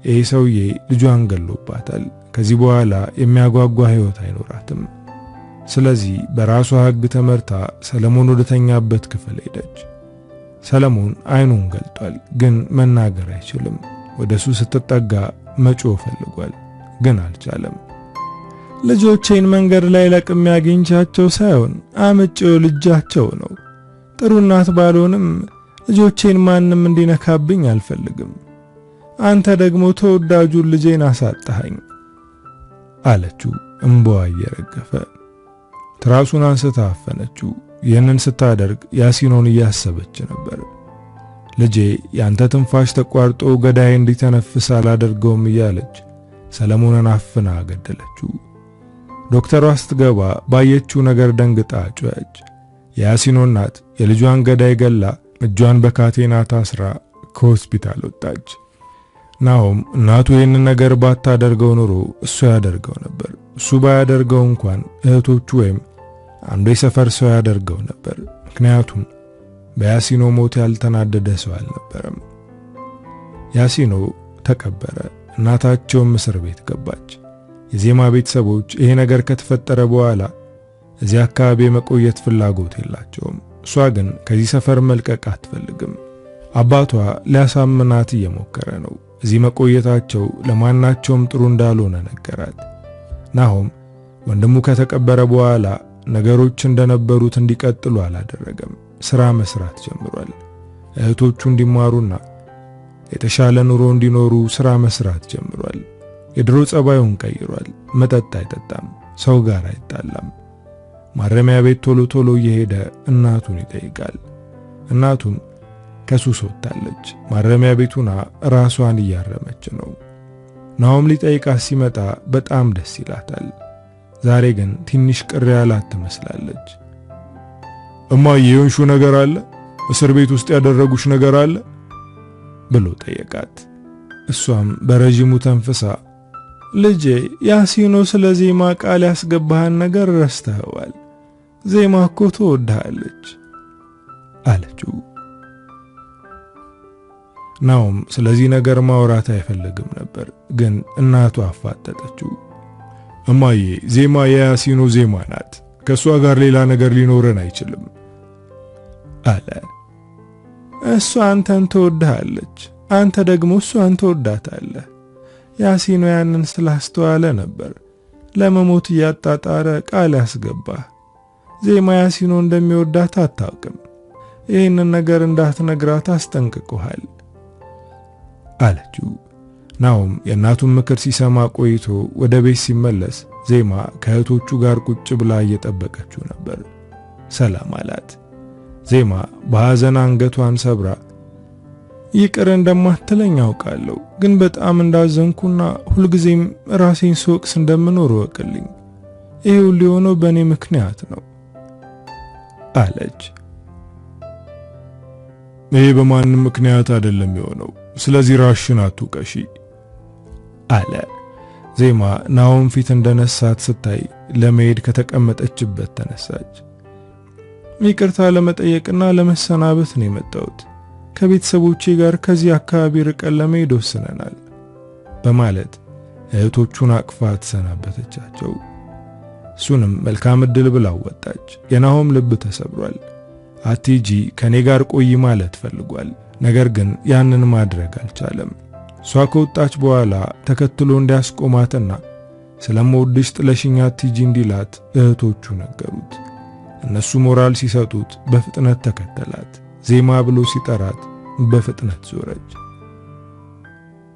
ይሄ ሰውዬ ልጇን ገሎባታል። ከዚህ በኋላ የሚያጓጓ ህይወት አይኖራትም። ስለዚህ በራሷ ህግ ተመርታ ሰለሞን ወደተኛበት ክፍል ሄደች። ሰለሞን አይኑን ገልጧል፣ ግን መናገር አይችልም። ወደሱ ስትጠጋ መጮህ ፈልጓል፣ ግን አልቻለም። ልጆቼን መንገድ ላይ ለቅሜ አግኝቻቸው ሳይሆን አምጬው ልጃቸው ነው። ጥሩ እናት ባልሆንም ልጆቼን ማንም እንዲነካብኝ አልፈልግም። አንተ ደግሞ ተወዳጁን ልጄን አሳጣኸኝ አለችው እንባዋ እየረገፈ። ትራሱን አንስታ አፈነችው። ይህንን ስታደርግ ያሲኖን እያሰበች ነበር። ልጄ ያንተ ትንፋሽ ተቋርጦ ገዳይ እንዲተነፍስ አላደርገውም እያለች ሰለሞንን አፍና ገደለችው። ዶክተሯ ስትገባ ባየችው ነገር ደንግጣ ጮኸች። የያሲኖ እናት የልጇን ገዳይ ገላ እጇን በካቴና ታስራ ከሆስፒታል ወጣች። ናሆም እናቱ ይህንን ነገር ባታደርገው ኑሮ እሱ ያደርገው ነበር። እሱ ባያደርገው እንኳን እህቶቹ ወይም አንዱ የሰፈር ሰው ያደርገው ነበር። ምክንያቱም በያሲኖ ሞት ያልተናደደ ሰው አልነበረም። ያሲኖ ተቀበረ። እናታቸውም እስር ቤት ገባች። የዜማ ቤተሰቦች ይሄ ነገር ከተፈጠረ በኋላ እዚህ አካባቢ መቆየት ፍላጎት የላቸውም። እሷ ግን ከዚህ ሰፈር መልቀቅ አትፈልግም። አባቷ ሊያሳምናት እየሞከረ ነው። እዚህ መቆየታቸው ለማናቸውም ጥሩ እንዳልሆነ ነገራት። ናሆም ወንድሙ ከተቀበረ በኋላ ነገሮች እንደነበሩት እንዲቀጥሉ አላደረገም። ስራ መስራት ጀምሯል። እህቶቹ እንዲማሩና የተሻለ ኑሮ እንዲኖሩ ስራ መስራት ጀምሯል። የድሮ ጸባዩን ቀይሯል። መጠጥ አይጠጣም፣ ሰው ጋር አይጣላም። ማረሚያ ቤት ቶሎ ቶሎ እየሄደ እናቱን ይጠይቃል። እናቱም ከሱስ ወጣለች። ማረሚያ ቤቱና ራሷን እያረመች ነው። ናሆም ሊጠይቃት ሲመጣ በጣም ደስ ይላታል። ዛሬ ግን ትንሽ ቅር ያላት ትመስላለች። እማዬ የሆንሹ ነገር አለ? እስር ቤት ውስጥ ያደረጉሽ ነገር አለ? ብሎ ጠየቃት። እሷም በረጅሙ ተንፍሳ ልጄ ያሲኖ ስለ ዜማ ቃል ያስገባህን ነገር ረስተኸዋል። ዜማ እኮ ትወድሃለች አለችው። ናሆም ስለዚህ ነገር ማውራት አይፈልግም ነበር፣ ግን እናቱ አፋጠጠችው። እማዬ ዜማ የያሲኖ ዜማ ናት። ከሷ ጋር ሌላ ነገር ሊኖረን አይችልም አለ። እሷ አንተን ትወድሃለች፣ አንተ ደግሞ እሷን ትወዳታለህ። ያሲኖ ያንን ስላስተዋለ ነበር ለመሞት እያጣጣረ ቃል ያስገባህ። ዜማ ያሲኖ እንደሚወዳት አታውቅም። ይህንን ነገር እንዳትነግራት አስጠንቅቆሃል አለችው። ናሆም የእናቱን ምክር ሲሰማ ቆይቶ ወደ ቤት ሲመለስ ዜማ ከእህቶቹ ጋር ቁጭ ብላ እየጠበቀችው ነበር። ሰላም አላት። ዜማ በሐዘን አንገቷን ሰብራ ይቅር እንደማትለኝ አውቃለሁ፣ ግን በጣም እንዳዘንኩና ሁልጊዜም ራሴን ስወቅስ እንደምኖር ወቅልኝ። ይሄ ሁሉ የሆነው በእኔ ምክንያት ነው አለች። ይሄ በማንም ምክንያት አይደለም የሆነው፣ ስለዚህ ራስሽን አትውቀሺ አለ። ዜማ ናሆም ፊት እንደነሳት ስታይ ለመሄድ ከተቀመጠችበት ተነሳች። ይቅርታ ለመጠየቅና ለመሰናበት ነው የመጣሁት። ከቤተሰቦቼ ጋር ከዚህ አካባቢ ርቀን ለመሄድ ወስነናል በማለት እህቶቹን አቅፋ ተሰናበተቻቸው። እሱንም መልካም ዕድል ብላ ወጣች። የናሆም ልብ ተሰብሯል። አትሂጂ ከኔ ጋር ቆይ ማለት ፈልጓል። ነገር ግን ያንን ማድረግ አልቻለም። እሷ ከወጣች በኋላ ተከትሎ እንዲያስቆማትና ስለምወድሽ ጥለሽኝ አትሂጂ እንዲላት እህቶቹ ነገሩት። እነሱ ሞራል ሲሰጡት በፍጥነት ተከተላት። ዜማ ብሎ ሲጠራት በፍጥነት ዞረች።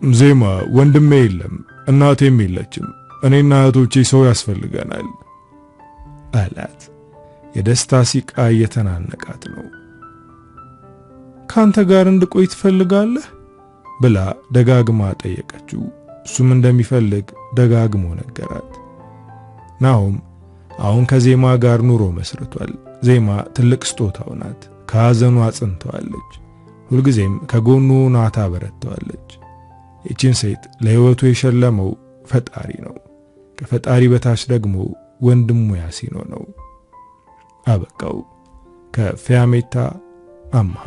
ዜማ ወንድሜ የለም፣ እናቴም የለችም፣ እኔና እህቶቼ ሰው ያስፈልገናል አላት። የደስታ ሲቃ እየተናነቃት ነው። ካንተ ጋር እንድቆይ ትፈልጋለህ ብላ ደጋግማ ጠየቀችው። እሱም እንደሚፈልግ ደጋግሞ ነገራት። ናሆም አሁን ከዜማ ጋር ኑሮ መስርቷል። ዜማ ትልቅ ስጦታው ናት። ከሐዘኑ አጽንተዋለች። ሁልጊዜም ከጎኑ ናታ በረታዋለች። ይህችን ሴት ለሕይወቱ የሸለመው ፈጣሪ ነው። ከፈጣሪ በታች ደግሞ ወንድሙ ያሲኖ ነው። አበቃው። ከፊያሜታ አምሃ።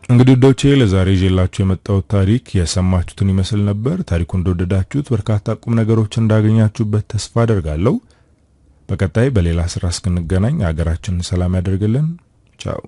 እንግዲህ ዶቼ ለዛሬ ይዤላችሁ የመጣሁት ታሪክ የሰማችሁትን ይመስል ነበር። ታሪኩን እንደወደዳችሁት በርካታ ቁም ነገሮች እንዳገኛችሁበት ተስፋ አደርጋለሁ። በቀጣይ በሌላ ስራ እስክንገናኝ ሀገራችንን ሰላም ያደርግልን። ቻው።